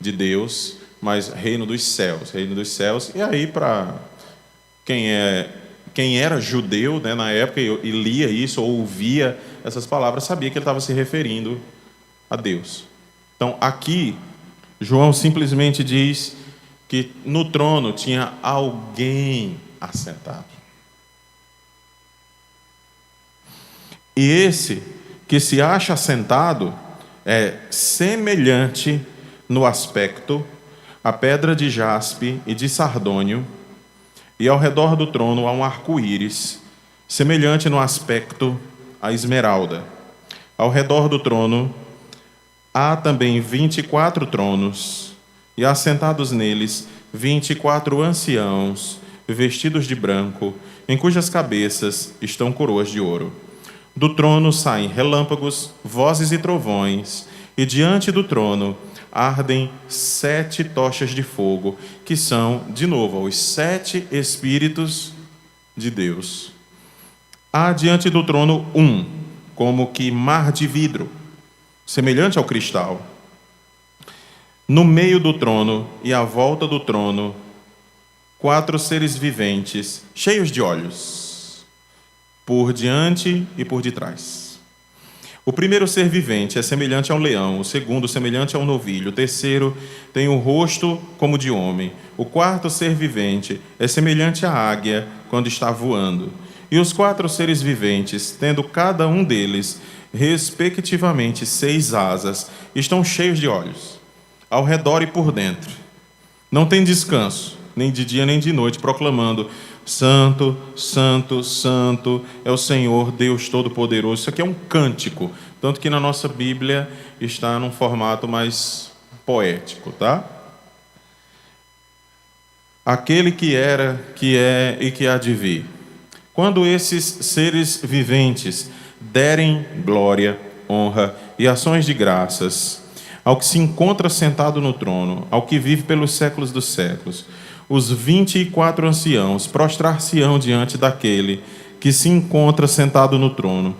Deus, mas reino dos céus. E aí, para quem era judeu, né, na época e lia isso ou ouvia essas palavras, sabia que ele estava se referindo a Deus. Então, aqui, João simplesmente diz que no trono tinha alguém assentado. E esse que se acha assentado é semelhante no aspecto à pedra de jaspe e de sardônio, e ao redor do trono há um arco-íris, semelhante no aspecto à esmeralda. Ao redor do trono há também 24 tronos, e assentados neles 24 anciãos, vestidos de branco, em cujas cabeças estão coroas de ouro. Do trono saem relâmpagos, vozes e trovões, e diante do trono ardem 7 tochas de fogo, que são, de novo, os 7 Espíritos de Deus. Há diante do trono como que mar de vidro, semelhante ao cristal. No meio do trono e à volta do trono, 4 seres viventes, cheios de olhos, por diante e por detrás. O primeiro ser vivente é semelhante ao leão, o segundo semelhante ao novilho, o terceiro tem o rosto como de homem, o quarto ser vivente é semelhante à águia quando está voando. E os 4 seres viventes, tendo cada um deles, respectivamente 6 asas, estão cheios de olhos, ao redor e por dentro. Não tem descanso, nem de dia nem de noite, proclamando: Santo, Santo, Santo é o Senhor Deus Todo-Poderoso. Isso aqui é um cântico, tanto que na nossa Bíblia está num formato mais poético, tá? Aquele que era, que é e que há de vir, Quando esses seres viventes derem glória, honra e ações de graças ao que se encontra sentado no trono, ao que vive pelos séculos dos séculos, os 24 anciãos prostrar-se-ão diante daquele que se encontra sentado no trono,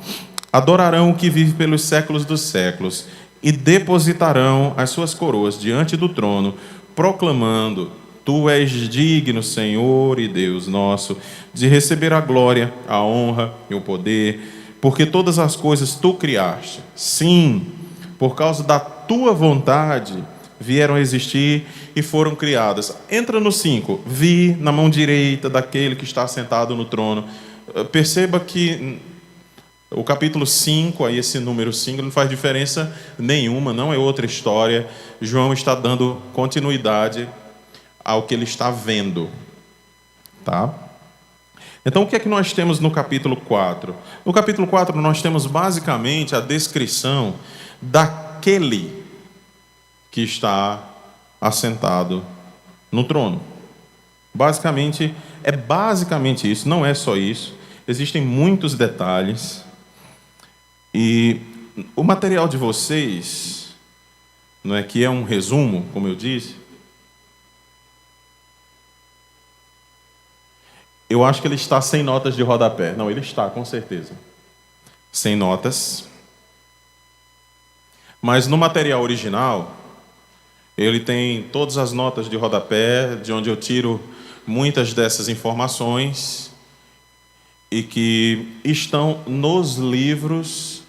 adorarão o que vive pelos séculos dos séculos e depositarão as suas coroas diante do trono, proclamando: Tu és digno, Senhor e Deus nosso, de receber a glória, a honra e o poder, porque todas as coisas Tu criaste. Sim, por causa da Tua vontade vieram a existir e foram criadas. Entra no 5. Vi na mão direita daquele que está sentado no trono. Perceba que o capítulo 5, aí esse número 5, não faz diferença nenhuma, não é outra história. João está dando continuidade ao que ele está vendo. Tá? Então, o que é que nós temos no capítulo 4? No capítulo 4, nós temos basicamente a descrição daquele que está assentado no trono. Basicamente isso, não é só isso. Existem muitos detalhes. E o material de vocês, não é que é um resumo, como eu disse, eu acho que ele está sem notas de rodapé. Não, ele está, com certeza. Sem notas. Mas no material original, ele tem todas as notas de rodapé, de onde eu tiro muitas dessas informações e que estão nos livros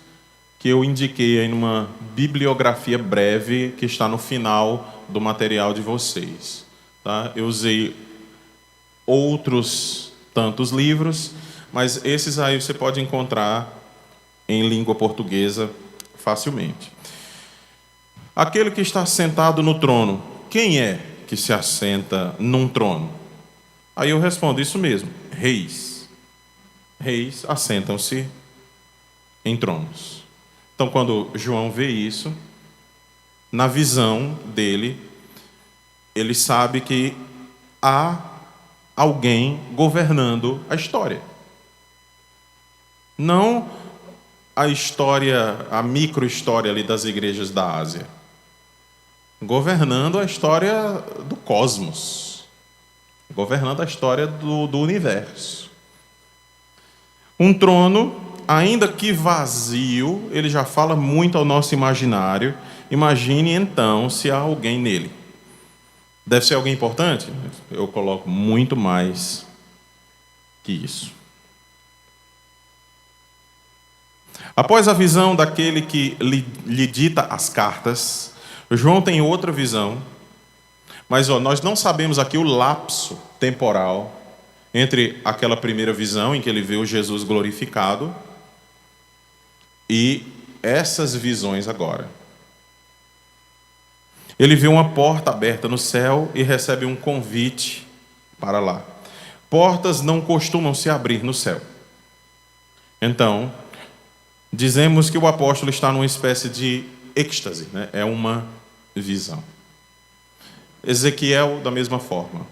que eu indiquei aí numa bibliografia breve que está no final do material de vocês. Tá? Eu usei outros tantos livros, mas esses aí você pode encontrar em língua portuguesa facilmente. Aquele que está sentado no trono, quem é que se assenta num trono? Aí eu respondo isso mesmo, reis. Reis assentam-se em tronos. Então, quando João vê isso, na visão dele, ele sabe que há alguém governando a história. Não a história, a micro-história ali das igrejas da Ásia. Governando a história do cosmos. Governando a história do universo. Um trono, ainda que vazio, ele já fala muito ao nosso imaginário. Imagine então se há alguém nele. Deve ser alguém importante? Eu coloco muito mais que isso. Após a visão daquele que lhe dita as cartas, João tem outra visão, mas nós não sabemos aqui o lapso temporal entre aquela primeira visão em que ele vê o Jesus glorificado e essas visões agora. Ele vê uma porta aberta no céu e recebe um convite para lá. Portas não costumam se abrir no céu. Então, dizemos que o apóstolo está numa espécie de êxtase, né? É uma visão. Ezequiel, da mesma forma.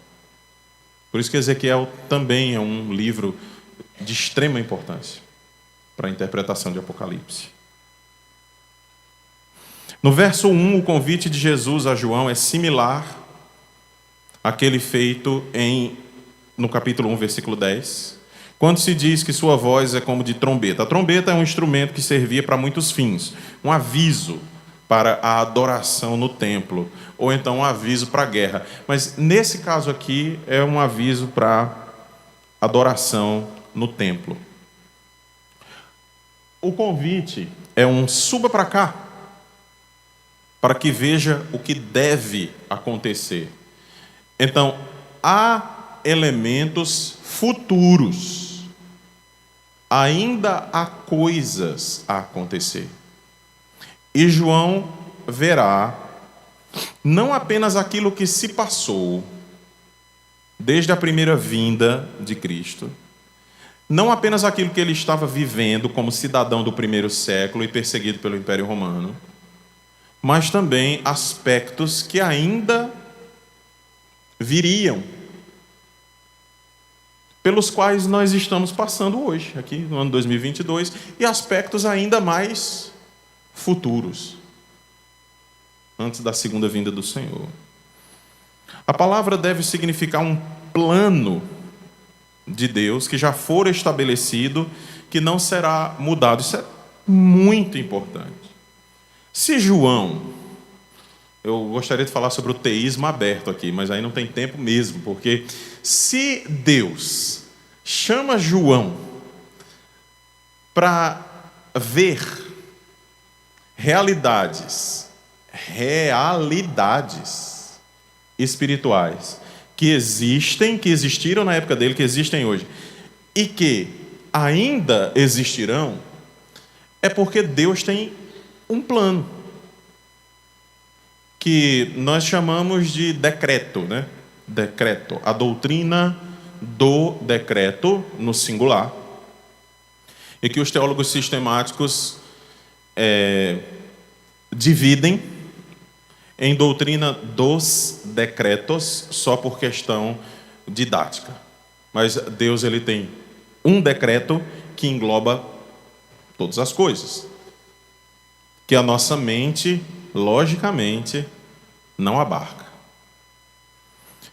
Por isso que Ezequiel também é um livro de extrema importância para a interpretação de Apocalipse. No verso 1, o convite de Jesus a João é similar àquele feito no capítulo 1, versículo 10, quando se diz que sua voz é como de trombeta. A trombeta é um instrumento que servia para muitos fins, um aviso para a adoração no templo, ou então um aviso para a guerra. Mas nesse caso aqui é um aviso para adoração no templo. O convite é um suba para cá, para que veja o que deve acontecer. Então, há elementos futuros. Ainda há coisas a acontecer. E João verá não apenas aquilo que se passou desde a primeira vinda de Cristo, não apenas aquilo que ele estava vivendo como cidadão do primeiro século e perseguido pelo Império Romano, mas também aspectos que ainda viriam. pelos quais nós estamos passando hoje, aqui no ano 2022, e aspectos ainda mais futuros, antes da segunda vinda do Senhor. A palavra deve significar um plano de Deus que já for estabelecido, que não será mudado. Isso é muito importante. Se João, eu gostaria de falar sobre o teísmo aberto aqui, mas aí não tem tempo mesmo, porque se Deus chama João para ver realidades espirituais que existem, que existiram na época dele, que existem hoje, e que ainda existirão, é porque Deus tem um plano, que nós chamamos de decreto, né? Decreto, a doutrina do decreto, no singular, e que os teólogos sistemáticos dividem em doutrina dos decretos, só por questão didática. Mas Deus, ele tem um decreto que engloba todas as coisas, que a nossa mente, logicamente, não abarca.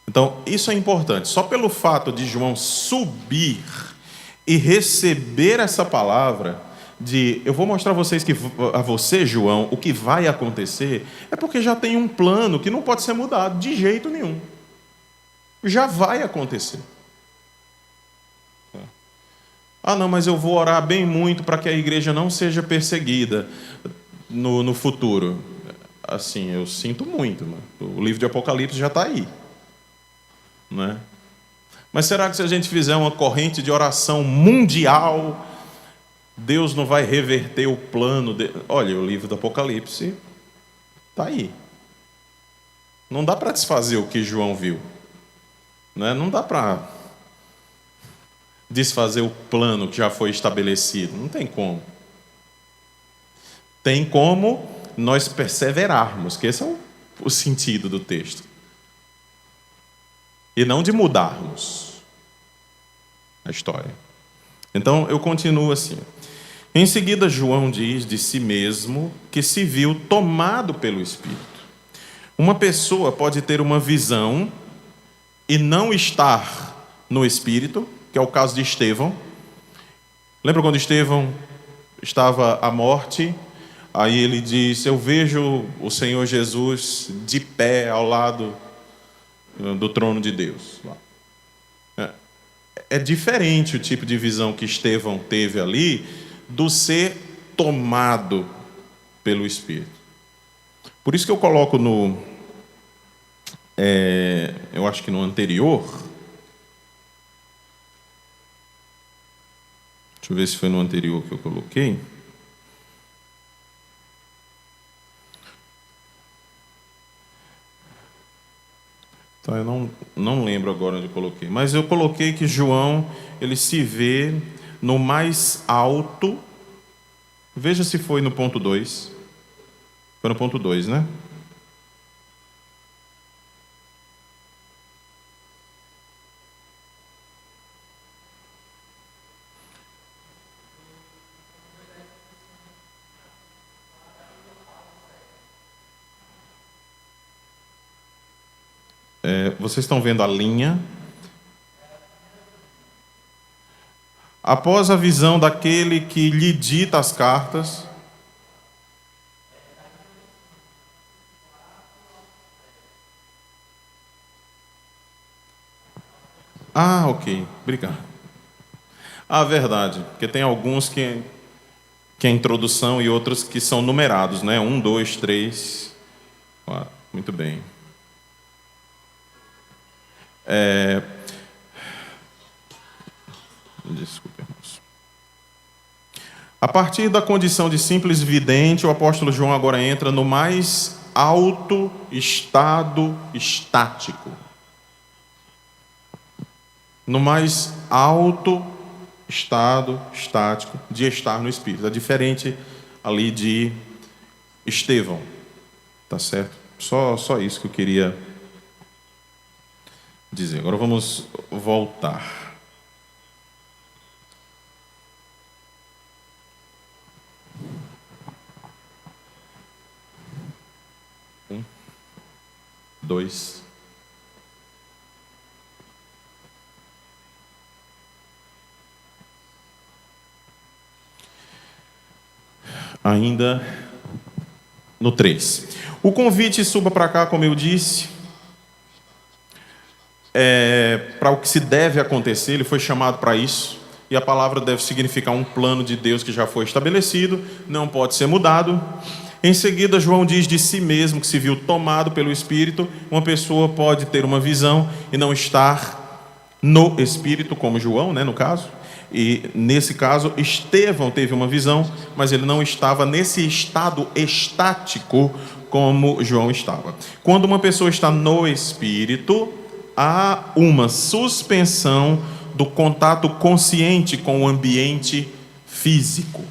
Então, isso é importante. Só pelo fato de João subir e receber essa palavra, eu vou mostrar a você, João, o que vai acontecer, é porque já tem um plano que não pode ser mudado de jeito nenhum. Já vai acontecer. Ah, não, mas eu vou orar bem muito para que a igreja não seja perseguida no futuro. Assim, eu sinto muito, né? O livro de Apocalipse já está aí, né? Mas será que se a gente fizer uma corrente de oração mundial, Deus não vai reverter o plano de... Olha, o livro do Apocalipse está aí. Não dá para desfazer o que João viu, né? Não dá para desfazer o plano que já foi estabelecido. Não tem como. Tem como nós perseverarmos, que esse é o sentido do texto. E não de mudarmos a história. Então, eu continuo assim. Em seguida, João diz de si mesmo que se viu tomado pelo Espírito. Uma pessoa pode ter uma visão e não estar no Espírito, que é o caso de Estevão. Lembra quando Estevão estava à morte? Aí ele diz: eu vejo o Senhor Jesus de pé ao lado do trono de Deus. É diferente o tipo de visão que Estevão teve ali do ser tomado pelo Espírito. Por isso que eu coloco eu acho que no anterior, deixa eu ver se foi no anterior que eu coloquei. Então, eu não lembro agora onde eu coloquei. Mas eu coloquei que João, ele se vê no mais alto. Veja se foi no ponto 2. Foi no ponto 2, né? Vocês estão vendo a linha? Após a visão daquele que lhe dita as cartas, ok, obrigado. Verdade, porque tem alguns que é introdução e outros que são numerados, né? 1, 2, 3, 4. Muito bem. Desculpe, irmãos. A partir da condição de simples vidente, o apóstolo João agora entra no mais alto estado estático. No mais alto estado estático de estar no Espírito. É diferente ali de Estevão. Tá certo? Só isso que eu queria dizer. Agora vamos voltar. 2. Ainda no 3. O convite suba para cá, como eu disse, para o que se deve acontecer, ele foi chamado para isso, e a palavra deve significar um plano de Deus que já foi estabelecido, não pode ser mudado. Em seguida, João diz de si mesmo que se viu tomado pelo Espírito. Uma pessoa pode ter uma visão e não estar no Espírito, como João, no caso. E nesse caso, Estevão teve uma visão, mas ele não estava nesse estado estático como João estava. Quando uma pessoa está no Espírito, há uma suspensão do contato consciente com o ambiente físico.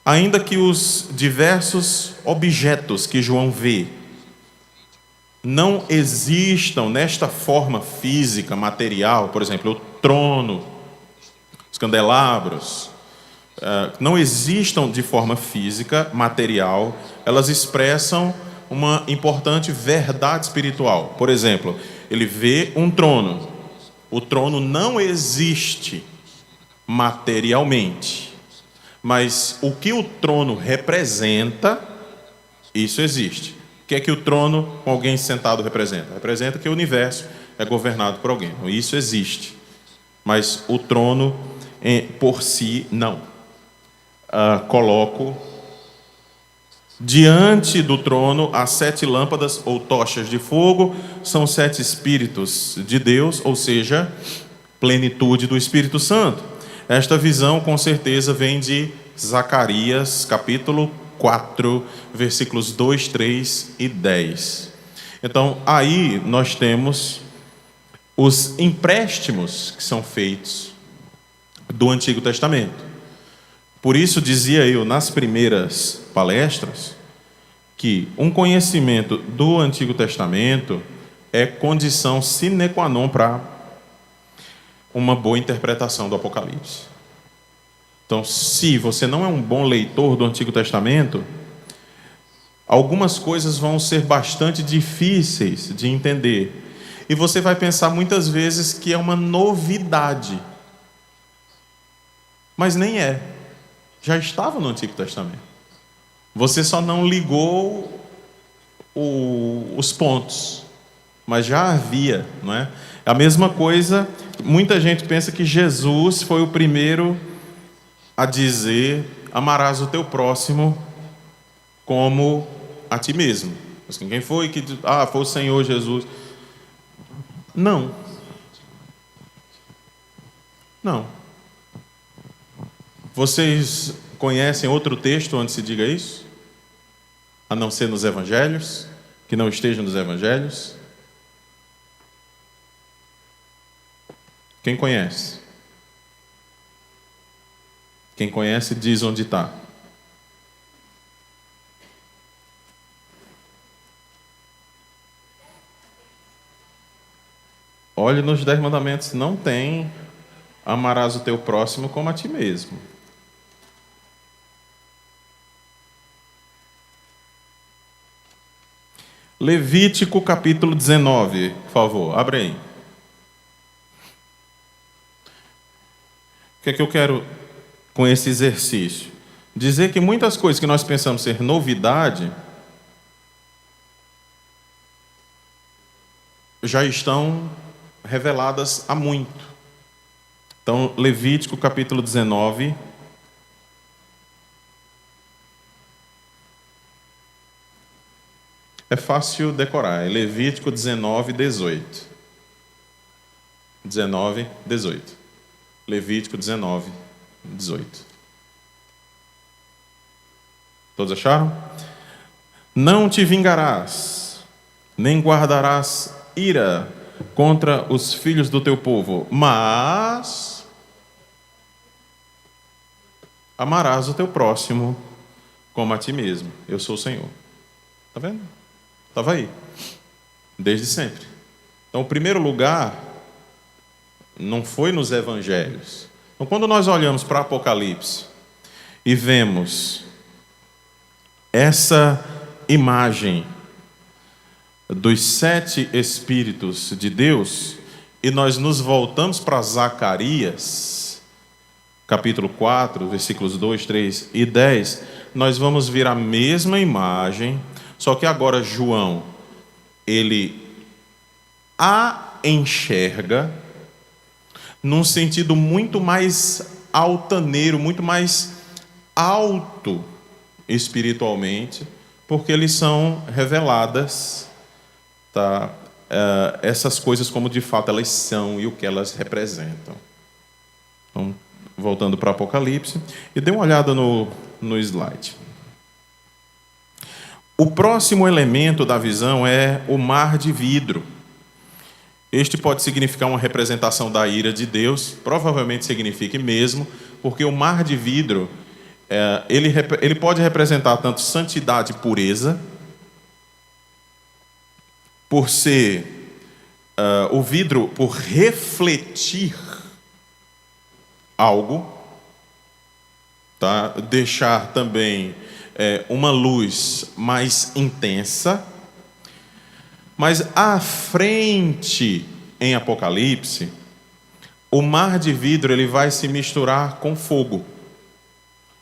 Ainda que os diversos objetos que João vê não existam nesta forma física, material, por exemplo, o trono, os candelabros, não existam de forma física, material, elas expressam uma importante verdade espiritual. Por exemplo, ele vê um trono. O trono não existe materialmente, mas o que o trono representa, isso existe. O que é que o trono com alguém sentado representa? Representa que o universo é governado por alguém. Então, isso existe. Mas o trono por si, não. Coloco diante do trono as 7 lâmpadas ou tochas de fogo, são 7 Espíritos de Deus, ou seja, plenitude do Espírito Santo. Esta visão, com certeza, vem de Zacarias, capítulo 4, versículos 2, 3 e 10. Então, aí nós temos os empréstimos que são feitos do Antigo Testamento. Por isso, dizia eu nas primeiras palestras, que um conhecimento do Antigo Testamento é condição sine qua non para uma boa interpretação do Apocalipse. Então, se você não é um bom leitor do Antigo Testamento, algumas coisas vão ser bastante difíceis de entender. E você vai pensar muitas vezes que é uma novidade. Mas nem é. Já estava no Antigo Testamento. Você só não ligou os pontos, mas já havia, não é? A mesma coisa, muita gente pensa que Jesus foi o primeiro a dizer: amarás o teu próximo como a ti mesmo. Assim, quem foi que foi o Senhor Jesus? Não. Vocês conhecem outro texto onde se diga isso? A não ser nos evangelhos? Que não esteja nos evangelhos? Quem conhece? Quem conhece diz onde está. Olhe nos 10 mandamentos, não tem amarás o teu próximo como a ti mesmo. Levítico capítulo 19, por favor, abre aí. O que é que eu quero com esse exercício? Dizer que muitas coisas que nós pensamos ser novidade já estão reveladas há muito. Então, Levítico capítulo 19. É fácil decorar, é Levítico 19, 18. 19, 18. Levítico 19, 18. Todos acharam? Não te vingarás, nem guardarás ira contra os filhos do teu povo, mas amarás o teu próximo como a ti mesmo. Eu sou o Senhor. Está vendo? Estava aí, desde sempre. Então, o primeiro lugar não foi nos evangelhos. Então, quando nós olhamos para Apocalipse e vemos essa imagem dos 7 Espíritos de Deus, e nós nos voltamos para Zacarias, capítulo 4, versículos 2, 3 e 10, nós vamos ver a mesma imagem, só que agora João, ele a enxerga num sentido muito mais altaneiro, muito mais alto espiritualmente, porque eles são reveladas, tá? Essas coisas como de fato elas são e o que elas representam. Então, voltando para o Apocalipse, e dê uma olhada no slide. O próximo elemento da visão é o mar de vidro. Este pode significar uma representação da ira de Deus, provavelmente signifique mesmo, porque o mar de vidro, ele pode representar tanto santidade e pureza, por ser o vidro, por refletir algo, tá? Deixar também uma luz mais intensa. Mas à frente, em Apocalipse, o mar de vidro ele vai se misturar com fogo.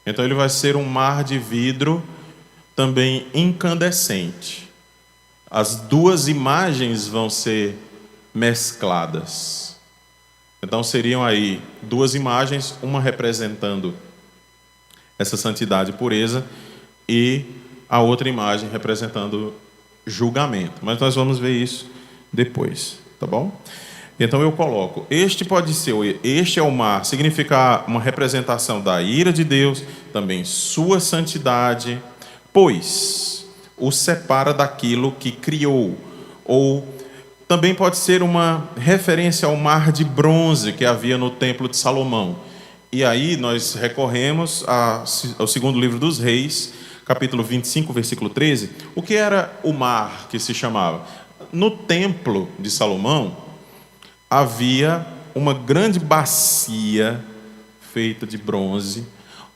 Então ele vai ser um mar de vidro também incandescente. As duas imagens vão ser mescladas. Então seriam aí duas imagens, uma representando essa santidade e pureza e a outra imagem representando julgamento. Mas nós vamos ver isso depois, tá bom? Então eu coloco, este é o mar, significa uma representação da ira de Deus, também sua santidade, pois o separa daquilo que criou. Ou também pode ser uma referência ao mar de bronze que havia no templo de Salomão. E aí nós recorremos ao segundo livro dos Reis, capítulo 25, versículo 13. O que era o mar que se chamava? No templo de Salomão havia uma grande bacia feita de bronze,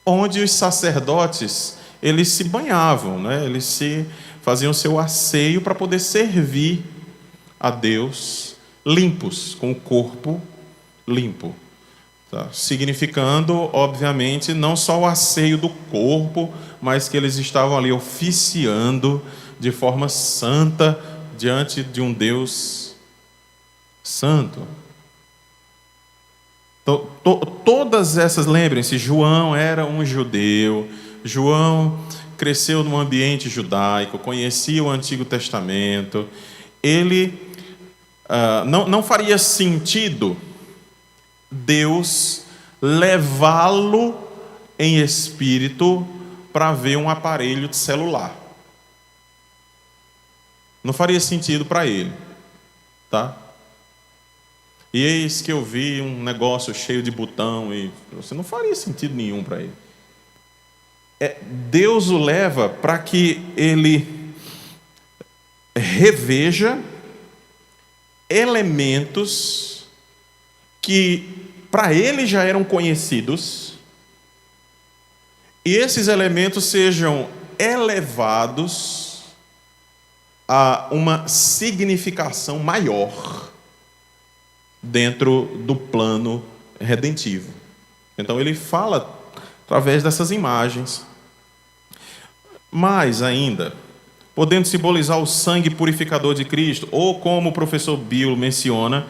onde os sacerdotes eles se banhavam, né? Eles faziam seu asseio para poder servir a Deus limpos, com o corpo limpo. Tá? Significando, obviamente, não só o asseio do corpo, mas que eles estavam ali oficiando de forma santa diante de um Deus santo. Todas essas, lembrem-se, João era um judeu, João cresceu num ambiente judaico, conhecia o Antigo Testamento, ele não faria sentido Deus levá-lo em espírito para ver um aparelho de celular. Não faria sentido para ele, tá? E eis que eu vi um negócio cheio de botão e você não faria sentido nenhum para ele. Deus o leva para que ele reveja elementos que para ele já eram conhecidos, e esses elementos sejam elevados a uma significação maior dentro do plano redentivo. Então ele fala através dessas imagens. Mais ainda, podendo simbolizar o sangue purificador de Cristo, ou como o professor Bill menciona,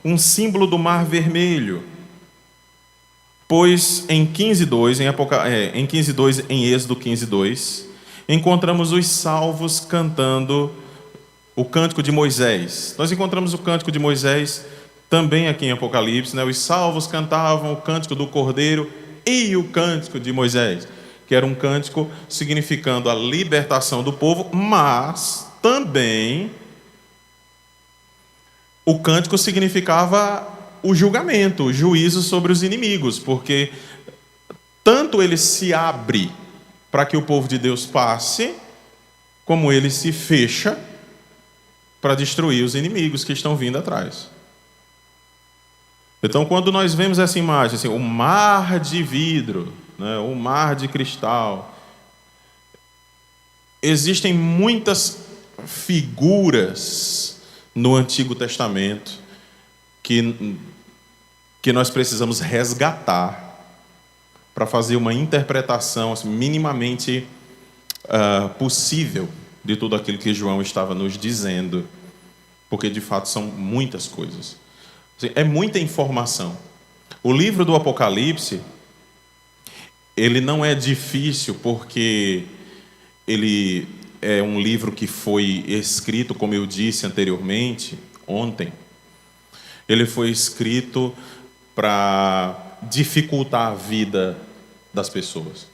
um símbolo do Mar Vermelho. Pois em 15:2, em Êxodo 15:2, encontramos os salvos cantando o Cântico de Moisés. Nós encontramos o Cântico de Moisés também aqui em Apocalipse, né? Os salvos cantavam o Cântico do Cordeiro e o Cântico de Moisés, que era um cântico significando a libertação do povo, mas também o cântico significava o julgamento, o juízo sobre os inimigos, porque tanto ele se abre para que o povo de Deus passe, como ele se fecha para destruir os inimigos que estão vindo atrás. Então, quando nós vemos essa imagem, assim, o mar de vidro, né, o mar de cristal, existem muitas figuras no Antigo Testamento que nós precisamos resgatar para fazer uma interpretação assim, minimamente possível de tudo aquilo que João estava nos dizendo, porque de fato são muitas coisas. Assim, é muita informação. O livro do Apocalipse, ele não é difícil porque ele é um livro que foi escrito, como eu disse anteriormente, ontem. Ele foi escrito para dificultar a vida das pessoas.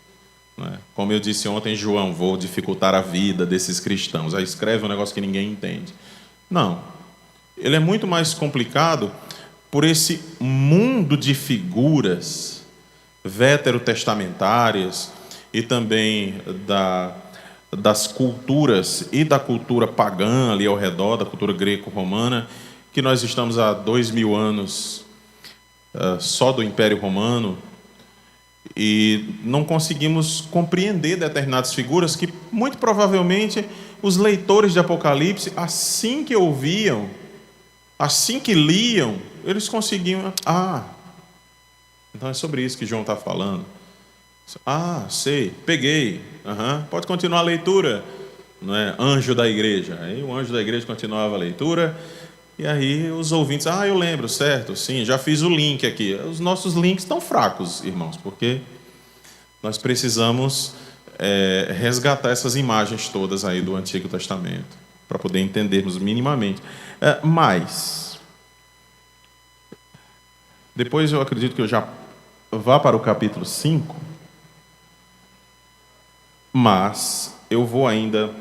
Não é? Como eu disse ontem, João, vou dificultar a vida desses cristãos. Aí escreve um negócio que ninguém entende. Não. Ele é muito mais complicado por esse mundo de figuras veterotestamentárias e também das culturas e da cultura pagã ali ao redor, da cultura greco-romana, que nós estamos há 2000 anos só do Império Romano e não conseguimos compreender determinadas figuras que, muito provavelmente, os leitores de Apocalipse, assim que ouviam, assim que liam, eles conseguiam... então é sobre isso que João está falando. Sei, peguei. Pode continuar a leitura. Não é? Anjo da igreja. Aí o anjo da igreja continuava a leitura. E aí os ouvintes, eu lembro, certo, sim, já fiz o link aqui. Os nossos links estão fracos, irmãos, porque nós precisamos resgatar essas imagens todas aí do Antigo Testamento, para poder entendermos minimamente. Mas, depois eu acredito que eu já vá para o capítulo 5, mas eu vou ainda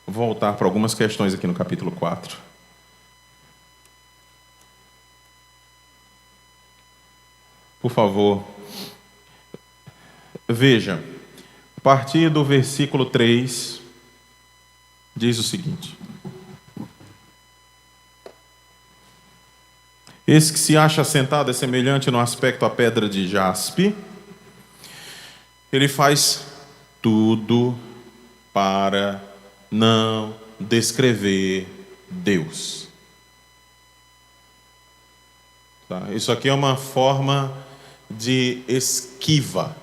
voltar para algumas questões aqui no capítulo 4. Por favor, veja, a partir do versículo 3, diz o seguinte: esse que se acha sentado é semelhante no aspecto à pedra de jaspe. Ele faz tudo para não descrever Deus. Tá? Isso aqui é uma forma de esquiva.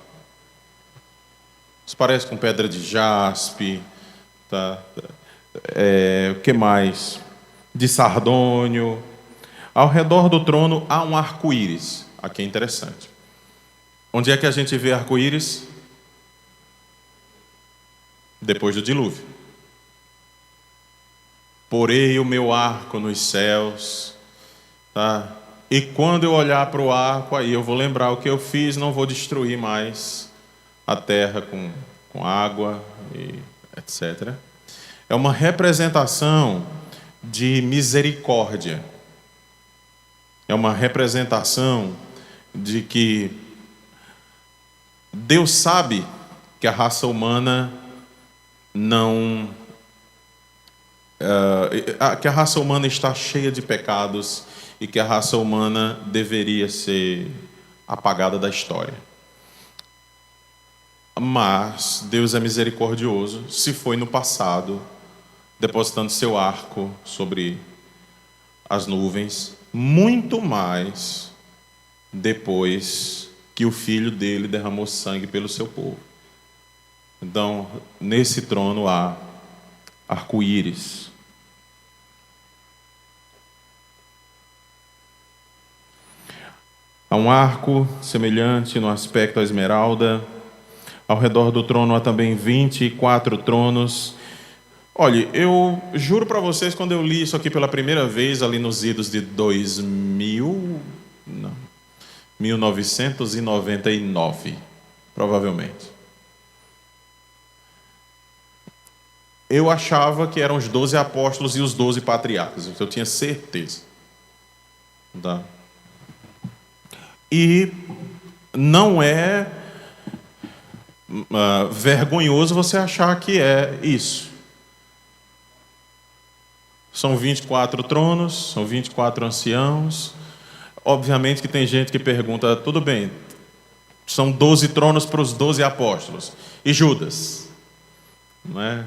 Isso parece com pedra de jaspe, tá? O que mais? De sardônio. Ao redor do trono há um arco-íris. Aqui é interessante. Onde é que a gente vê arco-íris? Depois do dilúvio. Porei o meu arco nos céus, tá? E quando eu olhar para o arco, aí eu vou lembrar o que eu fiz, não vou destruir mais a terra com água, e etc. É uma representação de misericórdia. É uma representação de que Deus sabe que a raça humana que a raça humana está cheia de pecados e que a raça humana deveria ser apagada da história. Mas Deus é misericordioso, se foi no passado, depositando seu arco sobre as nuvens, muito mais depois que o Filho dele derramou sangue pelo seu povo. Então, nesse trono há arco-íris. Há um arco semelhante no aspecto à esmeralda. Ao redor do trono há também 24 tronos. Olha, eu juro para vocês, quando eu li isso aqui pela primeira vez, ali nos idos de 1999, provavelmente. Eu achava que eram os 12 apóstolos e os 12 patriarcas. Eu tinha certeza. Tá? E não é vergonhoso você achar que é isso. São 24 tronos, são 24 anciãos. Obviamente que tem gente que pergunta, tudo bem, são 12 tronos para os 12 apóstolos. E Judas? Não é?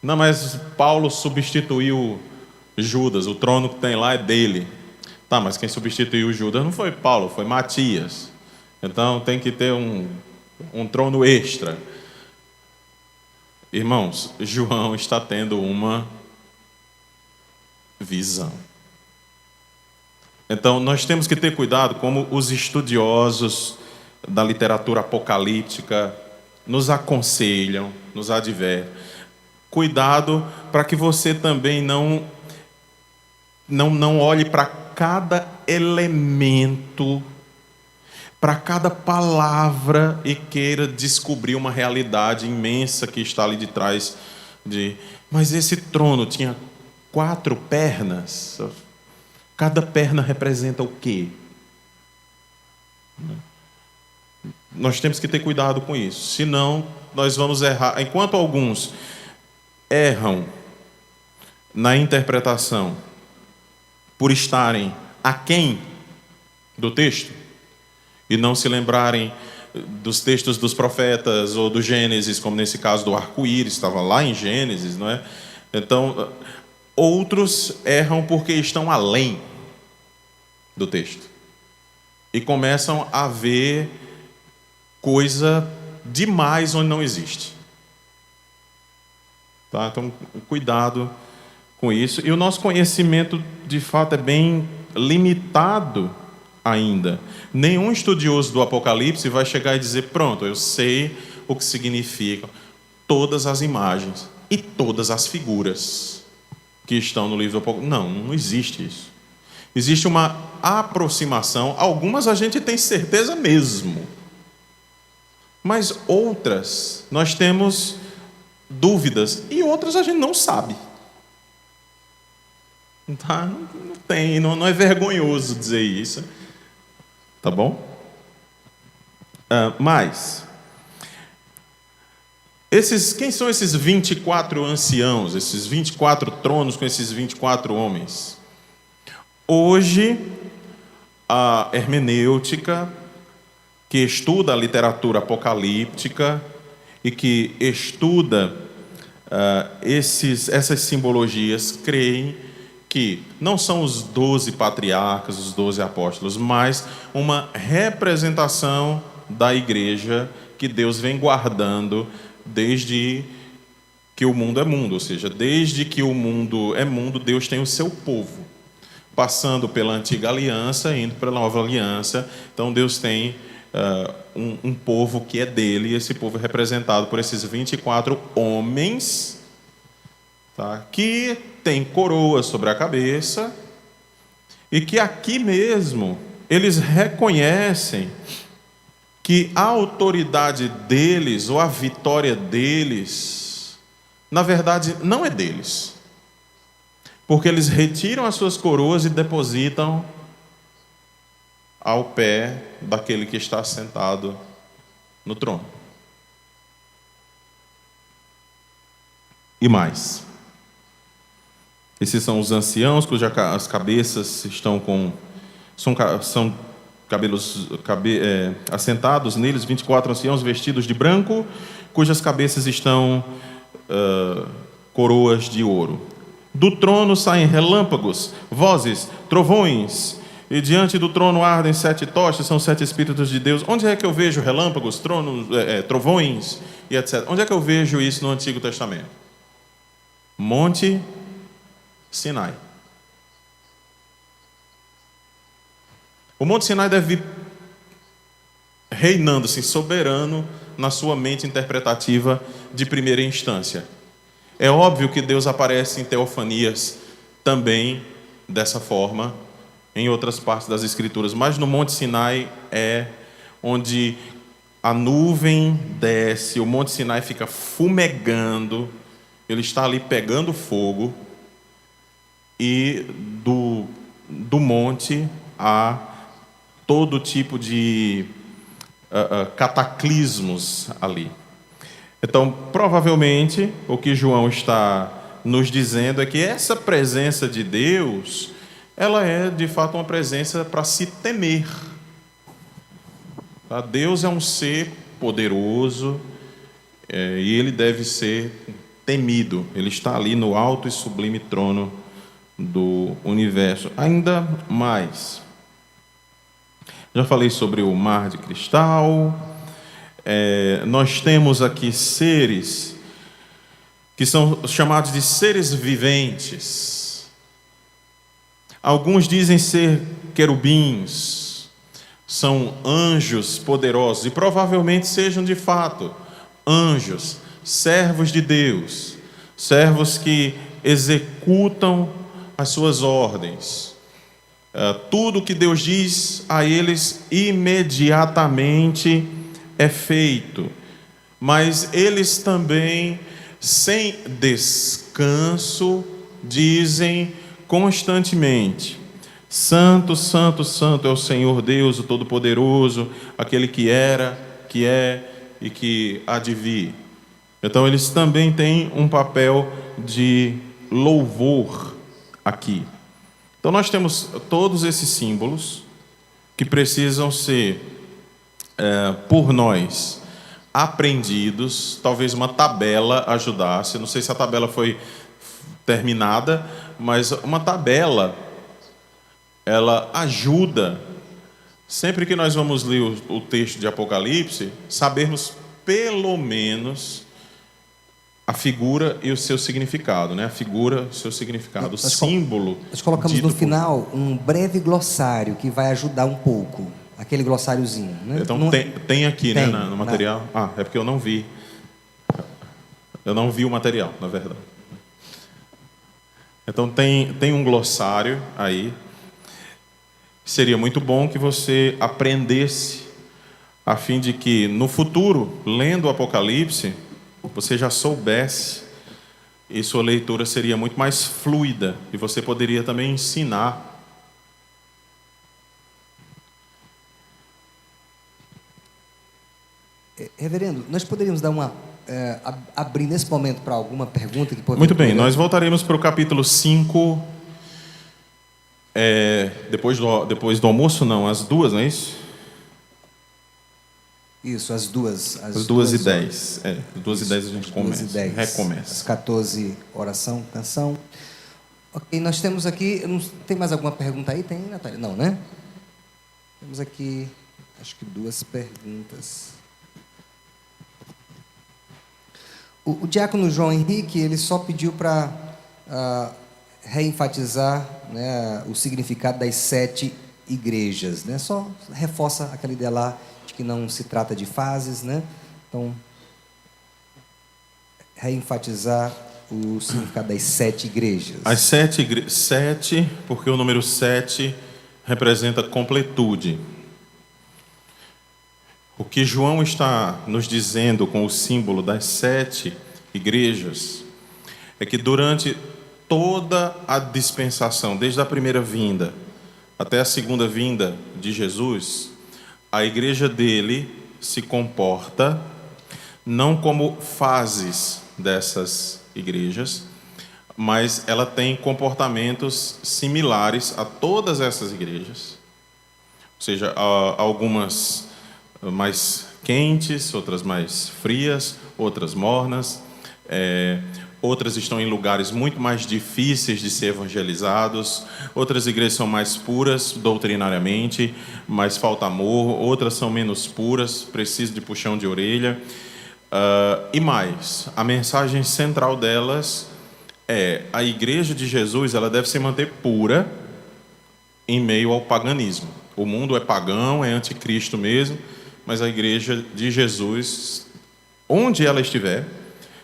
Não, mas Paulo substituiu Judas, o trono que tem lá é dele. Tá, mas quem substituiu Judas não foi Paulo, foi Matias. Então tem que ter um trono extra. Irmãos, João está tendo uma visão. Então nós temos que ter cuidado, como os estudiosos da literatura apocalíptica nos aconselham, nos advertem. Cuidado para que você também não olhe para cada elemento, para cada palavra e queira descobrir uma realidade imensa que está ali de trás mas esse trono tinha 4 pernas. Cada perna representa o quê? Nós temos que ter cuidado com isso, senão nós vamos errar. Enquanto alguns erram na interpretação por estarem aquém do texto e não se lembrarem dos textos dos profetas ou do Gênesis, como nesse caso do arco-íris, estava lá em Gênesis, não é? Então, outros erram porque estão além do texto e começam a ver coisa demais onde não existe. Tá? Então, cuidado com isso. E o nosso conhecimento, de fato, é bem limitado ainda. Nenhum estudioso do Apocalipse vai chegar e dizer, pronto, eu sei o que significam todas as imagens e todas as figuras que estão no livro do Apocalipse. Não existe isso. Existe uma aproximação, algumas a gente tem certeza mesmo, mas outras nós temos dúvidas e outras a gente não sabe. Tá? Não tem, não é vergonhoso dizer isso. Tá bom? Mas, quem são esses 24 anciãos, esses 24 tronos com esses 24 homens? Hoje, a hermenêutica, que estuda a literatura apocalíptica e que estuda essas simbologias, creem que não são os 12 patriarcas, os 12 apóstolos, mas uma representação da igreja que Deus vem guardando desde que o mundo é mundo, ou seja, desde que o mundo é mundo, Deus tem o seu povo, passando pela antiga aliança, indo pela nova aliança. Então Deus tem um povo que é dele, e esse povo é representado por esses 24 homens, tá? Que tem coroa sobre a cabeça, e que aqui mesmo eles reconhecem que a autoridade deles, ou a vitória deles, na verdade não é deles, porque eles retiram as suas coroas e depositam ao pé daquele que está sentado no trono. E mais, esses são os anciãos cujas cabeças estão são cabelos assentados neles, 24 anciãos vestidos de branco, cujas cabeças estão coroas de ouro. Do trono saem relâmpagos, vozes, trovões, e diante do trono ardem 7 tochas, são 7 Espíritos de Deus. Onde é que eu vejo relâmpagos, trovões e etc? Onde é que eu vejo isso no Antigo Testamento? Monte Sinai. O Monte Sinai deve vir reinando, assim, soberano na sua mente interpretativa de primeira instância. É óbvio que Deus aparece em teofanias também dessa forma, em outras partes das Escrituras, mas no Monte Sinai é onde a nuvem desce, o Monte Sinai fica fumegando, ele está ali pegando fogo, e do monte há todo tipo de cataclismos ali. Então, provavelmente, o que João está nos dizendo é que essa presença de Deus, ela é, de fato, uma presença para se temer. Tá? Deus é um ser poderoso, e ele deve ser temido. Ele está ali no alto e sublime trono do universo. Ainda mais. Já falei sobre o mar de cristal. Nós temos aqui seres que são chamados de seres viventes. Alguns dizem ser querubins, são anjos poderosos, e provavelmente sejam de fato anjos, servos de Deus, servos que executam as suas ordens. Tudo que Deus diz a eles imediatamente é feito, mas eles também, sem descanso, dizem constantemente: Santo, Santo, Santo é o Senhor Deus, o Todo-Poderoso, aquele que era, que é e que há de vir. Então eles também têm um papel de louvor aqui. Então nós temos todos esses símbolos que precisam ser por nós aprendidos. Talvez uma tabela ajudasse. Não sei se a tabela foi terminada, mas uma tabela, ela ajuda, sempre que nós vamos ler o texto de Apocalipse, sabermos pelo menos a figura e o seu significado, né? A figura, o seu significado, o símbolo. Nós colocamos no final um breve glossário que vai ajudar um pouco. Aquele glossáriozinho, né? Então tem aqui, né, no material. É porque eu não vi. Eu não vi o material, na verdade. Então tem um glossário aí. Seria muito bom que você aprendesse, a fim de que no futuro, lendo o Apocalipse, você já soubesse, e sua leitura seria muito mais fluida, e você poderia também ensinar. Reverendo, nós poderíamos dar abrir nesse momento para alguma pergunta que pode. Muito bem, nós voltaremos para o capítulo 5, depois do almoço, não, às 2, não é isso? Isso, às 2. Às 2h10. Às 2h10 a gente recomeça. Às 14, oração, canção. Ok, nós temos aqui. Tem mais alguma pergunta aí? Tem, Natália? Não, né? Temos aqui, acho que 2 perguntas. O diácono João Henrique, ele só pediu para reenfatizar, né, o significado das 7 igrejas, né? Só reforça aquela ideia lá de que não se trata de fases, né? Então, reenfatizar o significado das 7 igrejas. As 7, porque o número 7 representa completude. O que João está nos dizendo com o símbolo das 7 igrejas é que durante toda a dispensação, desde a primeira vinda até a segunda vinda de Jesus, a igreja dele se comporta não como fases dessas igrejas, mas ela tem comportamentos similares a todas essas igrejas. Ou seja, algumas mais quentes, outras mais frias, outras mornas, outras estão em lugares muito mais difíceis de ser evangelizados, outras igrejas são mais puras doutrinariamente, mas falta amor, outras são menos puras, precisam de puxão de orelha, e mais, a mensagem central delas é: a igreja de Jesus, ela deve se manter pura em meio ao paganismo. O mundo é pagão, é anticristo mesmo, mas a igreja de Jesus, onde ela estiver,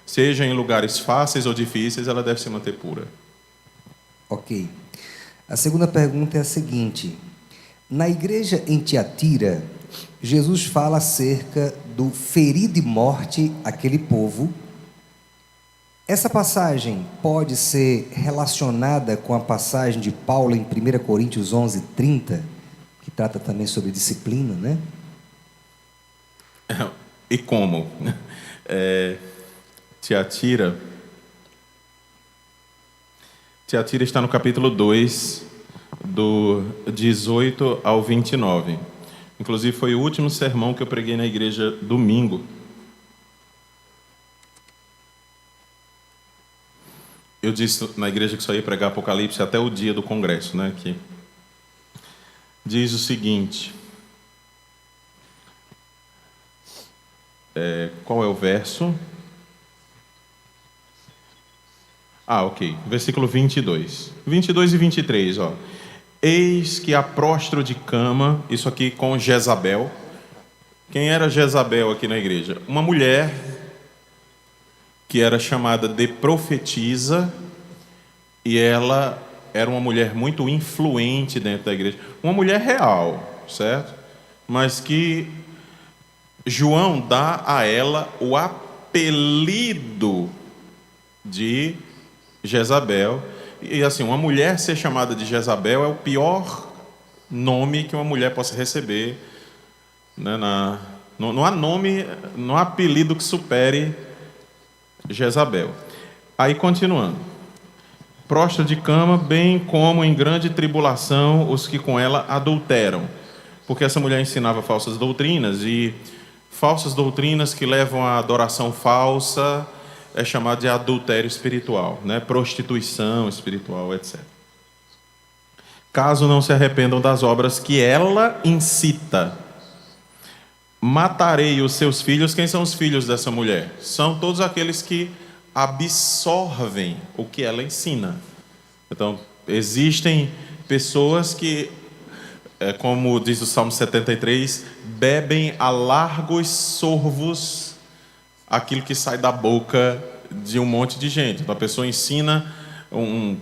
seja em lugares fáceis ou difíceis, ela deve se manter pura. Ok. A segunda pergunta é a seguinte: na igreja em Tiatira, Jesus fala acerca do ferir de morte aquele povo. Essa passagem pode ser relacionada com a passagem de Paulo em 1 Coríntios 11:30, que trata também sobre disciplina, né? E como? Tiatira está no capítulo 2, do 18 ao 29. Inclusive, foi o último sermão que eu preguei na igreja domingo. disse na igreja que só ia pregar Apocalipse até o dia do congresso, né? Que diz o seguinte. Qual é o verso? Ok. Versículo 22. 22 e 23, ó. Eis que a prostro de cama, isso aqui com Jezabel. Quem era Jezabel aqui na igreja? Uma mulher que era chamada de profetisa, e ela era uma mulher muito influente dentro da igreja. Uma mulher real, certo? Mas que João dá a ela o apelido de Jezabel. E assim, uma mulher ser chamada de Jezabel é o pior nome que uma mulher possa receber, né? Não há nome, não há apelido que supere Jezabel. Aí continuando. Prostra de cama, bem como em grande tribulação os que com ela adulteram. Porque essa mulher ensinava falsas doutrinas, e falsas doutrinas que levam à adoração falsa é chamado de adultério espiritual, né? Prostituição espiritual, etc. Caso não se arrependam das obras que ela incita, matarei os seus filhos. Quem são os filhos dessa mulher? São todos aqueles que absorvem o que ela ensina. Então, existem pessoas que, como diz o Salmo 73, bebem a largos sorvos aquilo que sai da boca de um monte de gente. Então, a pessoa ensina,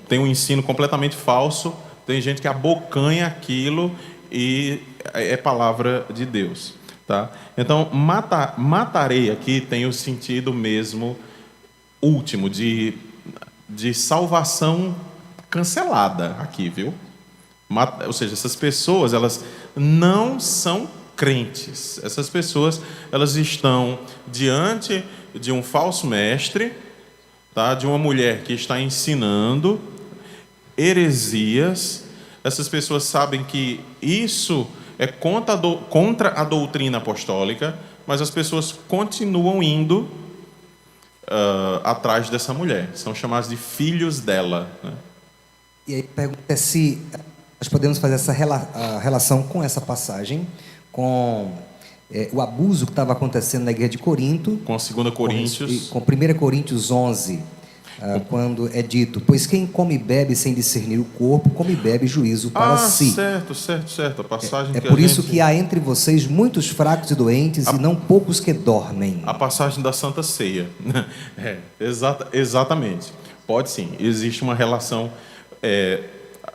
tem um ensino completamente falso, tem gente que abocanha aquilo e é palavra de Deus. Tá? Então, matarei aqui tem o sentido mesmo último, de salvação cancelada aqui, viu? Ou seja, essas pessoas, elas não são crentes. Essas pessoas, elas estão diante de um falso mestre, tá? De uma mulher que está ensinando heresias. Essas pessoas sabem que isso é contra a doutrina apostólica, mas as pessoas continuam indo atrás dessa mulher. São chamados de filhos dela, né? E aí a pergunta é se nós podemos fazer essa relação com essa passagem, com o abuso que estava acontecendo na igreja de Corinto, com a 2 Coríntios, com 1 Coríntios 11, quando é dito: pois quem come e bebe sem discernir o corpo, come e bebe juízo para si. Certo. A passagem por isso que há entre vocês muitos fracos e doentes, e não poucos que dormem. A passagem da Santa Ceia. Exatamente. Pode sim, existe uma relação.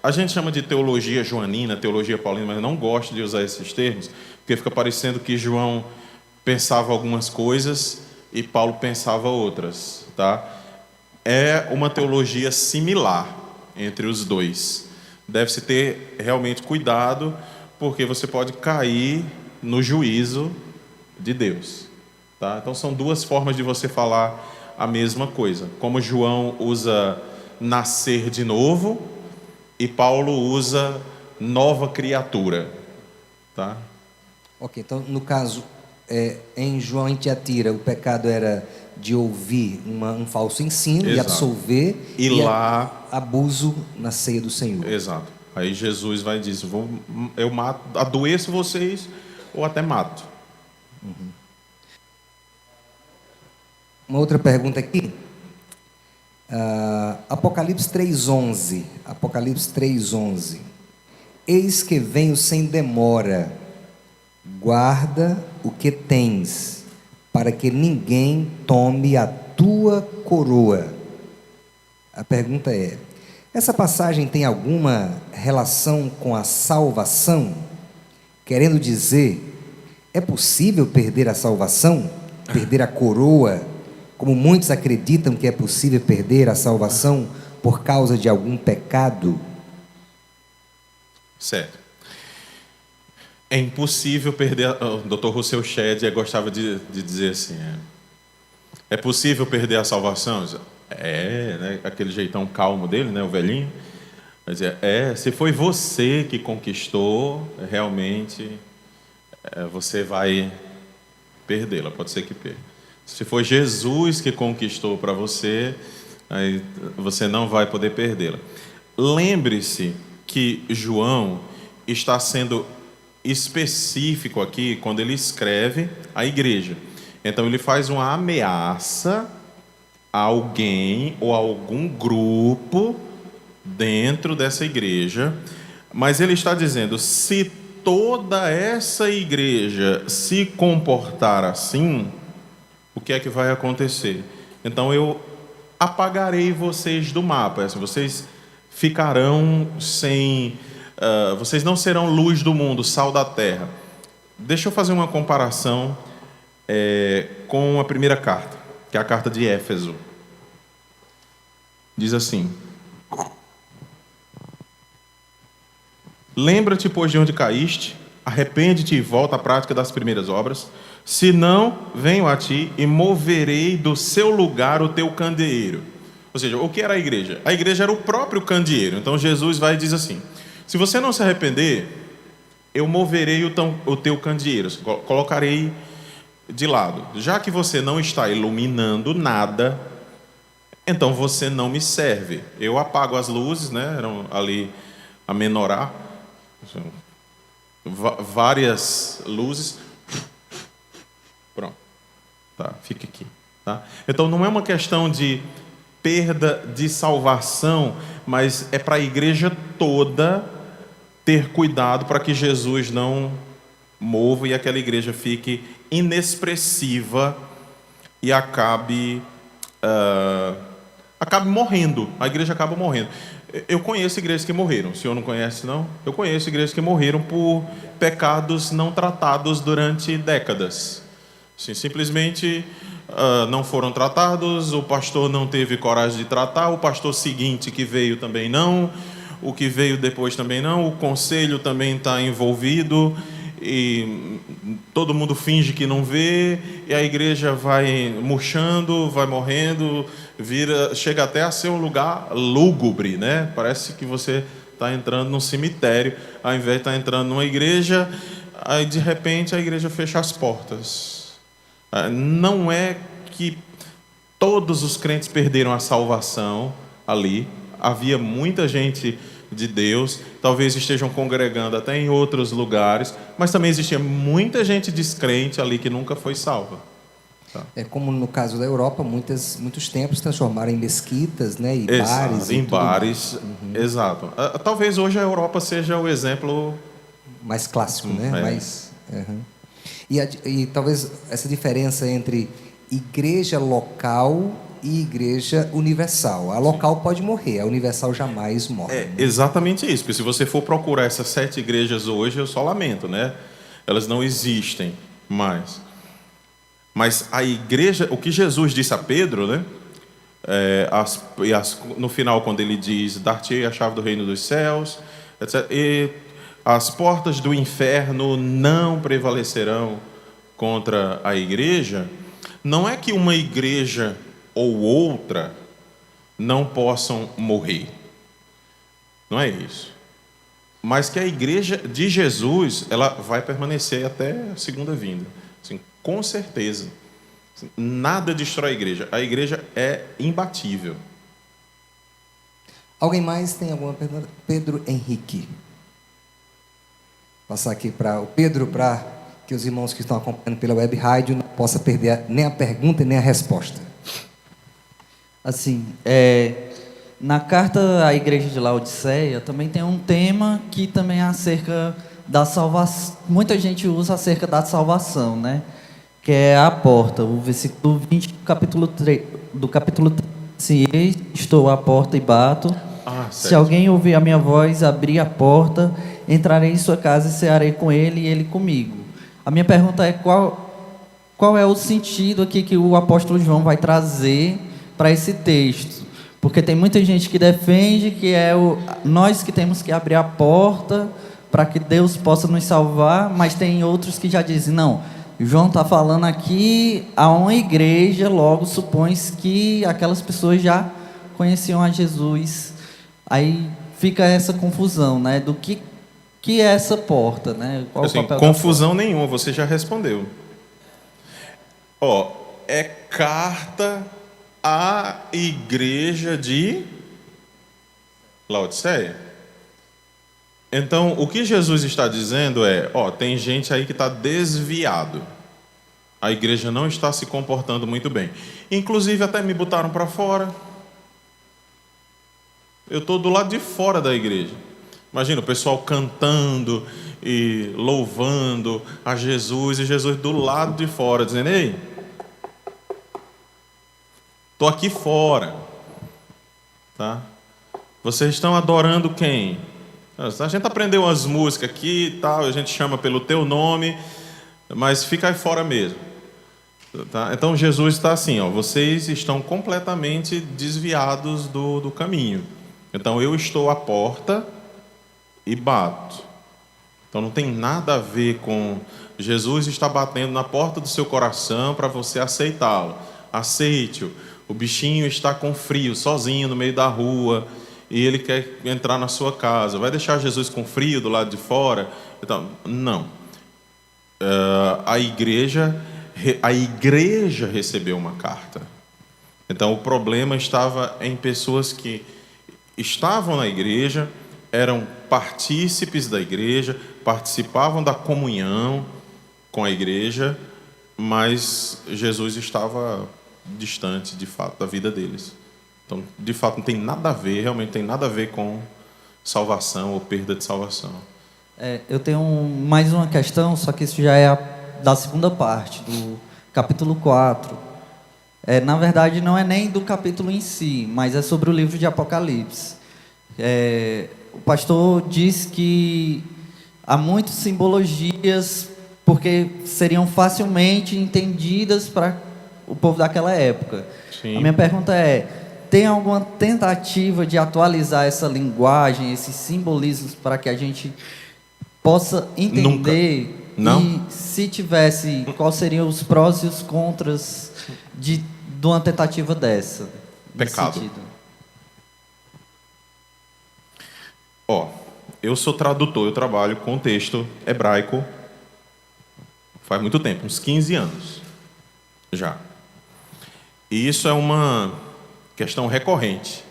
A gente chama de teologia joanina, teologia paulina, mas eu não gosto de usar esses termos, porque fica parecendo que João pensava algumas coisas e Paulo pensava outras, tá? É uma teologia similar entre os dois. Deve-se ter realmente cuidado, porque você pode cair no juízo de Deus, tá? Então são duas formas de você falar a mesma coisa. Como João usa nascer de novo e Paulo usa nova criatura, tá? Ok, então no caso, em João em Tiatira, o pecado era de ouvir um falso ensino. Exato. E absolver, e lá abuso na ceia do Senhor. Exato. Aí Jesus vai dizer: eu mato, adoeço vocês ou até mato. Uhum. Uma outra pergunta aqui. Apocalipse 3:11. Apocalipse 3:11. Eis que venho sem demora. Guarda o que tens, para que ninguém tome a tua coroa. A pergunta é: essa passagem tem alguma relação com a salvação? Querendo dizer, é possível perder a salvação? Perder a coroa? Como muitos acreditam que é possível perder a salvação por causa de algum pecado? Certo. É impossível perder. O Dr. Rousseau Shedd gostava de dizer assim: é possível perder a salvação? Né? Aquele jeitão calmo dele, né? O velhinho. Mas se foi você que conquistou, realmente você vai perdê-la. Pode ser que perca. Se foi Jesus que conquistou para você, Aí você não vai poder perdê-la. Lembre-se que João está sendo específico aqui quando ele escreve a igreja. Então ele faz uma ameaça a alguém ou a algum grupo dentro dessa igreja, mas ele está dizendo: se toda essa igreja se comportar assim, o que é que vai acontecer? Então eu apagarei vocês do mapa. Assim, vocês ficarão sem... vocês não serão luz do mundo, sal da terra. Deixa eu fazer uma comparação com a primeira carta, que é a carta de Éfeso. Diz assim: lembra-te, pois, de onde caíste, arrepende-te e volta à prática das primeiras obras. Se não, venho a ti e moverei do seu lugar o teu candeeiro. Ou seja, o que era a igreja? A igreja era o próprio candeeiro. Então Jesus vai e diz assim: se você não se arrepender, eu moverei o teu candeeiro, colocarei de lado. Já que você não está iluminando nada, então você não me serve. Eu apago as luzes, né? Eram ali a menorá, várias luzes. Pronto, tá, fica aqui, tá? Então não é uma questão de perda de salvação, mas é para a igreja toda ter cuidado para que Jesus não mova e aquela igreja fique inexpressiva e acabe morrendo. A igreja acaba morrendo. Eu conheço igrejas que morreram. O senhor não conhece, não? Eu conheço igrejas que morreram por pecados não tratados durante décadas. Assim, simplesmente não foram tratados, o pastor não teve coragem de tratar, o pastor seguinte que veio também não, o que veio depois também não, o conselho também está envolvido, e todo mundo finge que não vê, e a igreja vai murchando, vai morrendo, chega até a ser um lugar lúgubre, né? Parece que você está entrando num cemitério, ao invés de estar entrando numa igreja, aí de repente a igreja fecha as portas. Não é que todos os crentes perderam a salvação ali. Havia muita gente de Deus, talvez estejam congregando até em outros lugares, mas também existia muita gente descrente ali que nunca foi salva. Tá. É como no caso da Europa, muitos templos transformaram em mesquitas, né, e Exato, bares. Em bares, exato. Talvez hoje a Europa seja o exemplo mais clássico, né? Mais, e talvez essa diferença entre igreja local e igreja universal. A local pode morrer, a universal jamais morre. É exatamente isso, porque se você for procurar essas 7 igrejas hoje, eu só lamento, né? Elas não existem mais. Mas a igreja, o que Jesus disse a Pedro, né? No final, quando ele diz: dar-te-ei a chave do reino dos céus, etc. E as portas do inferno não prevalecerão contra a igreja. Não é que uma igreja ou outra não possam morrer. Não é isso. Mas que a igreja de Jesus, ela vai permanecer até a segunda vinda. Assim, com certeza. Assim, nada destrói a igreja. A igreja é imbatível. Alguém mais tem alguma pergunta? Pedro Henrique. Passar aqui para o Pedro, para que os irmãos que estão acompanhando pela web rádio não possam perder nem a pergunta nem a resposta. Assim, na carta à igreja de Laodiceia também tem um tema que também é acerca da salvação. Muita gente usa acerca da salvação, né? Que é a porta. O versículo 20 do capítulo 3. Estou à porta e bato. Se alguém ouvir a minha voz, abrir a porta, entrarei em sua casa e cearei com ele e ele comigo. A minha pergunta é qual é o sentido aqui que o apóstolo João vai trazer para esse texto? Porque tem muita gente que defende que nós que temos que abrir a porta para que Deus possa nos salvar, mas tem outros que já dizem: não, João está falando aqui a uma igreja, logo supõe-se que aquelas pessoas já conheciam a Jesus. Aí fica essa confusão, né, do que é essa porta, né? Qual assim, o papel confusão nenhuma, você já respondeu. É carta a igreja de Laodiceia. Então, o que Jesus está dizendo é, tem gente aí que está desviado. A igreja não está se comportando muito bem. Inclusive, até me botaram para fora. Eu estou do lado de fora da igreja. Imagina o pessoal cantando e louvando a Jesus, e Jesus do lado de fora, dizendo, ei, estou aqui fora. Tá? Vocês estão adorando quem? A gente aprendeu as músicas aqui e tal, a gente chama pelo teu nome, mas fica aí fora mesmo. Tá? Então Jesus está assim, vocês estão completamente desviados do caminho. Então eu estou à porta e bato. Então não tem nada a ver com Jesus está batendo na porta do seu coração para você aceitá-lo. Aceite-o. O bichinho está com frio, sozinho no meio da rua, e ele quer entrar na sua casa. Vai deixar Jesus com frio do lado de fora? Então, não. A igreja recebeu uma carta. Então, o problema estava em pessoas que estavam na igreja, eram partícipes da igreja, participavam da comunhão com a igreja, mas Jesus estava distante, de fato, da vida deles. Então, de fato, não tem nada a ver, realmente tem nada a ver com salvação ou perda de salvação. Eu tenho mais uma questão, só que isso já é da segunda parte, do capítulo 4. Na verdade, não é nem do capítulo em si, mas é sobre o livro de Apocalipse. O pastor diz que há muitas simbologias, porque seriam facilmente entendidas para o povo daquela época. Sim. A minha pergunta é, tem alguma tentativa de atualizar essa linguagem, esses simbolismos, para que a gente possa entender? Nunca. Não? E se tivesse, quais seriam os prós e os contras de uma tentativa dessa? Pecado. Eu sou tradutor, eu trabalho com texto hebraico faz muito tempo, uns 15 anos já. E isso é uma questão recorrente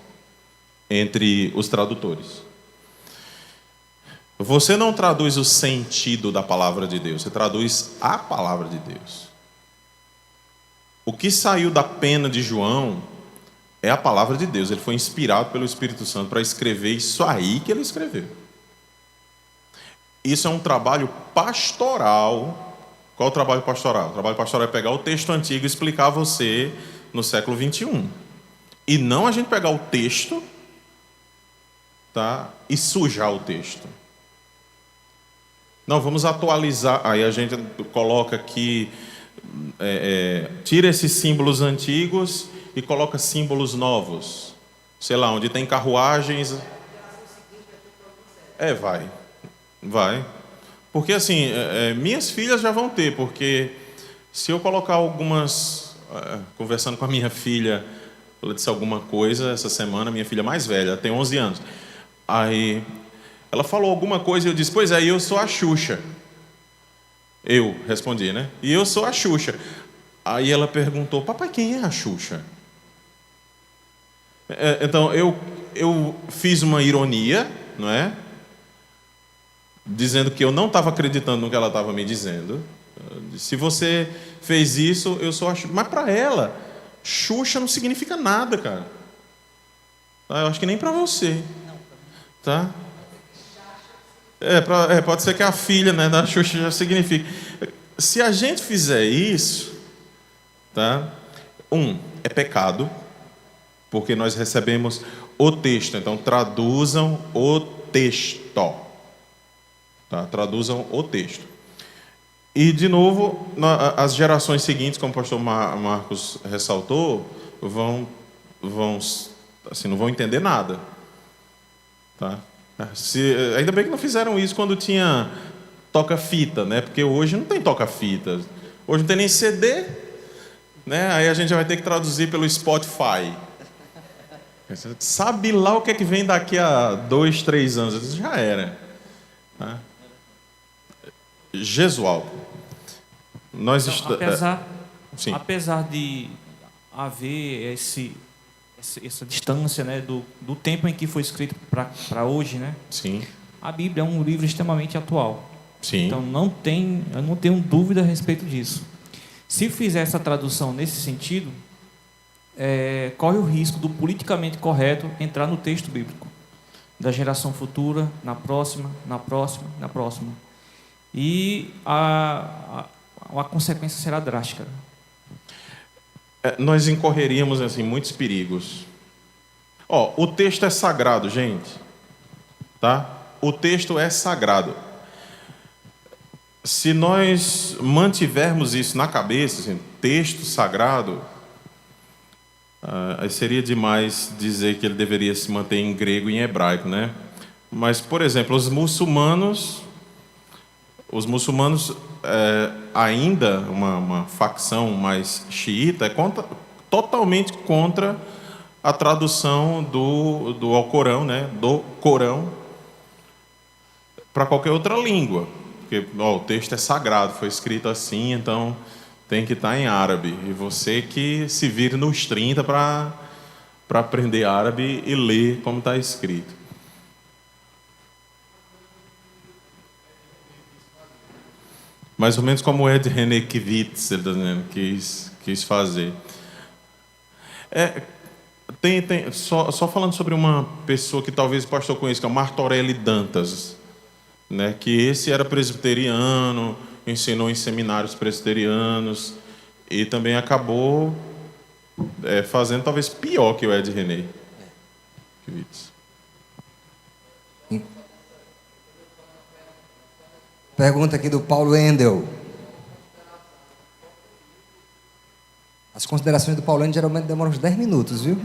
entre os tradutores. Você não traduz o sentido da palavra de Deus, você traduz a palavra de Deus. O que saiu da pena de João é a palavra de Deus. Ele foi inspirado pelo Espírito Santo para escrever isso aí que ele escreveu. Isso é um trabalho pastoral. Qual é o trabalho pastoral? O trabalho pastoral é pegar o texto antigo e explicar a você no século 21. E não a gente pegar o texto, tá, e sujar o texto. Não, vamos atualizar. Aí a gente coloca aqui, tira esses símbolos antigos e coloca símbolos novos. Sei lá, onde tem carruagens. Vai. Porque assim, minhas filhas já vão ter, porque se eu colocar algumas... conversando com a minha filha, ela disse alguma coisa essa semana, minha filha mais velha, ela tem 11 anos. Aí ela falou alguma coisa e eu disse, pois é, eu sou a Xuxa. Eu respondi, né? E eu sou a Xuxa. Aí ela perguntou, papai, quem é a Xuxa? Então, eu fiz uma ironia, não é? Dizendo que eu não estava acreditando no que ela estava me dizendo. Se você fez isso, eu sou a Xuxa. Mas para ela, Xuxa não significa nada, cara. Eu acho que nem para você. Tá? Pode ser que a filha, né, da Xuxa já signifique. Se a gente fizer isso, tá? É pecado, porque nós recebemos o texto. Então, traduzam o texto. Tá? Traduzam o texto. E, de novo, as gerações seguintes, como o pastor Marcos ressaltou, assim, não vão entender nada. Tá? Ainda bem que não fizeram isso quando tinha toca-fita, né? Porque hoje não tem toca-fita. Hoje não tem nem CD, né? Aí a gente vai ter que traduzir pelo Spotify. Sabe lá o que é que vem daqui a 2, 3 anos? Isso já era. Tá? Gesualdo. Apesar de haver essa distância, né, do tempo em que foi escrito para hoje, né? Sim, A Bíblia é um livro extremamente atual. sim. Então eu não tenho dúvida a respeito disso. Se fizer essa tradução nesse sentido, corre o risco do politicamente correto entrar no texto bíblico, da geração futura, na próxima. E a consequência será drástica. Nós incorreríamos assim, muitos perigos. O texto é sagrado, gente. Tá? O texto é sagrado. Se nós mantivermos isso na cabeça, assim, texto sagrado, seria demais dizer que ele deveria se manter em grego e em hebraico, né? Mas, por exemplo, os muçulmanos ainda uma facção mais xiita totalmente contra a tradução do Alcorão, né? Do Corão para qualquer outra língua. Porque o texto é sagrado, foi escrito assim, então tem que estar em árabe. E você que se vire nos 30 para aprender árabe e ler como está escrito. Mais ou menos como o Ed René Kivitz quis fazer. Só falando sobre uma pessoa que talvez o pastor conheça, que é o Martorelli Dantas, né, que esse era presbiteriano, ensinou em seminários presbiterianos e também acabou fazendo talvez pior que o Ed René Kivitz. Pergunta aqui do Paulo Endel. As considerações do Paulo Endel geralmente demoram uns 10 minutos, viu?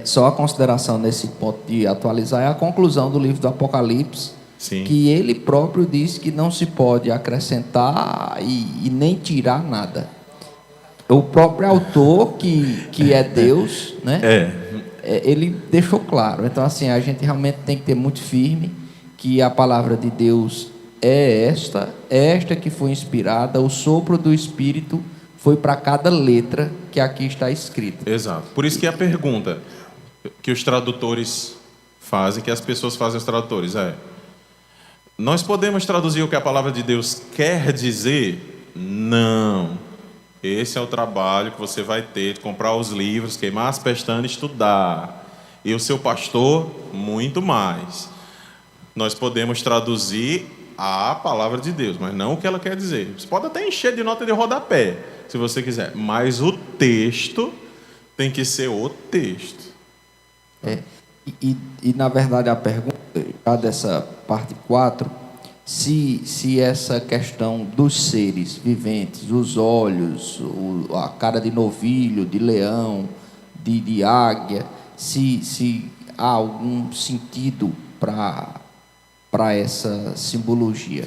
Só a consideração nesse ponto de atualizar é a conclusão do livro do Apocalipse, Sim. que ele próprio diz que não se pode acrescentar e nem tirar nada. O próprio autor, que é Deus, né? Ele deixou claro. Então, assim, a gente realmente tem que ter muito firme que a palavra de Deus é esta que foi inspirada, o sopro do Espírito foi para cada letra que aqui está escrita. Exato. Por isso que a pergunta que os tradutores fazem, que as pessoas fazem aos tradutores nós podemos traduzir o que a palavra de Deus quer dizer? Não. Esse é o trabalho que você vai ter de comprar os livros, queimar as pestanas e estudar. E o seu pastor, muito mais. Nós podemos traduzir a palavra de Deus, mas não o que ela quer dizer. Você pode até encher de nota de rodapé, se você quiser, mas o texto tem que ser o texto. E na verdade, a pergunta, já dessa parte 4, se essa questão dos seres viventes, os olhos, a cara de novilho, de leão, de águia, se há algum sentido para essa simbologia.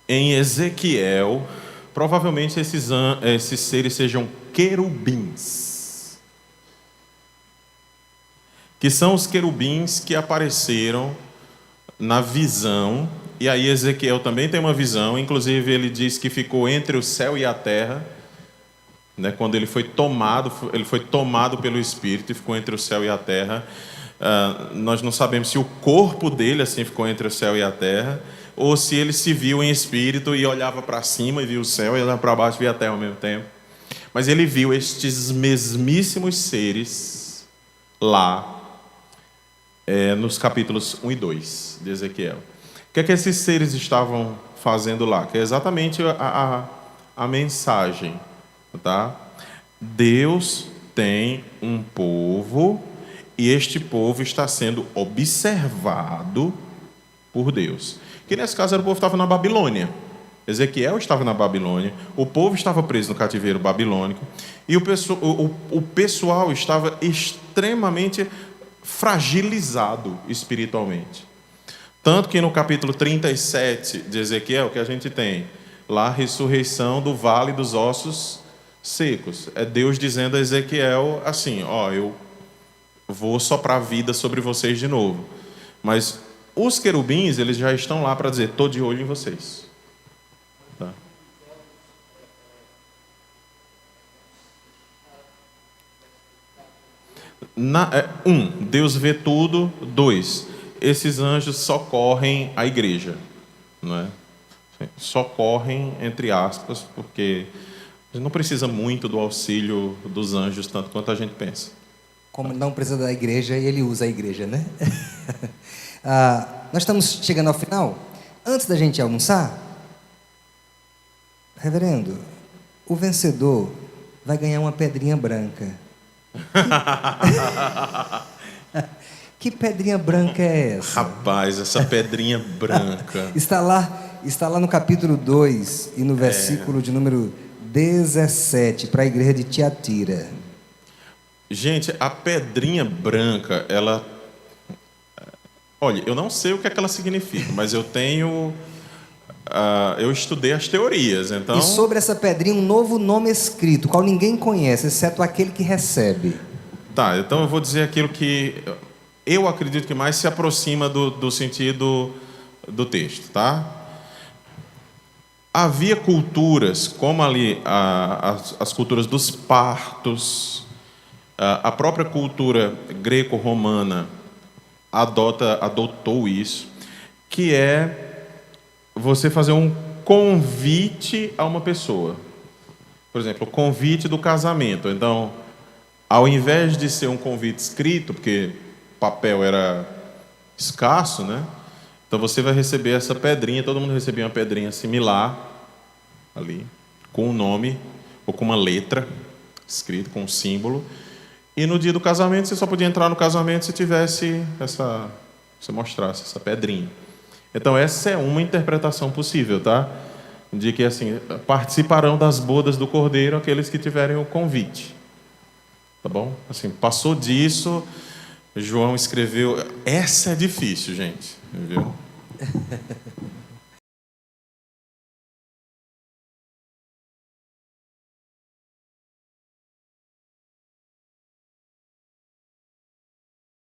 Em Ezequiel, provavelmente esses seres sejam querubins, que são os querubins que apareceram na visão. E aí Ezequiel também tem uma visão, inclusive ele diz que ficou entre o céu e a terra, né, quando ele foi tomado pelo Espírito e ficou entre o céu e a terra. Nós não sabemos se o corpo dele assim ficou entre o céu e a terra, ou se ele se viu em espírito e olhava para cima e viu o céu, e olhava para baixo e via a terra ao mesmo tempo. Mas ele viu estes mesmíssimos seres lá, nos capítulos 1 e 2 de Ezequiel. O que é que esses seres estavam fazendo lá? Que é exatamente a mensagem, tá? Deus tem um povo e este povo está sendo observado por Deus. Que nesse caso era o povo que estava na Babilônia. Ezequiel estava na Babilônia, o povo estava preso no cativeiro babilônico e o pessoal estava extremamente fragilizado espiritualmente. Tanto que no capítulo 37 de Ezequiel, que a gente tem lá a ressurreição do vale dos ossos secos. É Deus dizendo a Ezequiel assim, eu vou soprar vida sobre vocês de novo. Mas os querubins, eles já estão lá para dizer, estou de olho em vocês. Tá? Deus vê tudo. 2, esses anjos socorrem a igreja, não é? Socorrem, entre aspas, porque a gente não precisa muito do auxílio dos anjos, tanto quanto a gente pensa. Como não precisa da igreja, ele usa a igreja, né? Nós estamos chegando ao final. Antes da gente almoçar, reverendo, o vencedor vai ganhar uma pedrinha branca. Que pedrinha branca é essa? Rapaz, essa pedrinha branca. Está lá no capítulo 2 e no versículo de número 17, para a igreja de Tiatira. Gente, a pedrinha branca, ela... Olha, eu não sei o que é que ela significa, mas eu tenho... eu estudei as teorias, então... E sobre essa pedrinha, um novo nome escrito, qual ninguém conhece, exceto aquele que recebe. Tá, então eu vou dizer aquilo que eu acredito que mais se aproxima do sentido do texto, tá? Havia culturas, como ali as culturas dos partos, a própria cultura greco-romana adotou isso, que é você fazer um convite a uma pessoa. Por exemplo, o convite do casamento. Então, ao invés de ser um convite escrito, porque papel era escasso, né? Então você vai receber essa pedrinha, todo mundo recebia uma pedrinha similar ali, com um nome ou com uma letra escrito, com um símbolo. E no dia do casamento, você só podia entrar no casamento se tivesse se mostrasse essa pedrinha. Então essa é uma interpretação possível, tá? De que assim, participarão das bodas do Cordeiro aqueles que tiverem o convite. Tá bom? Assim, passou disso, João escreveu. Essa é difícil, gente, viu?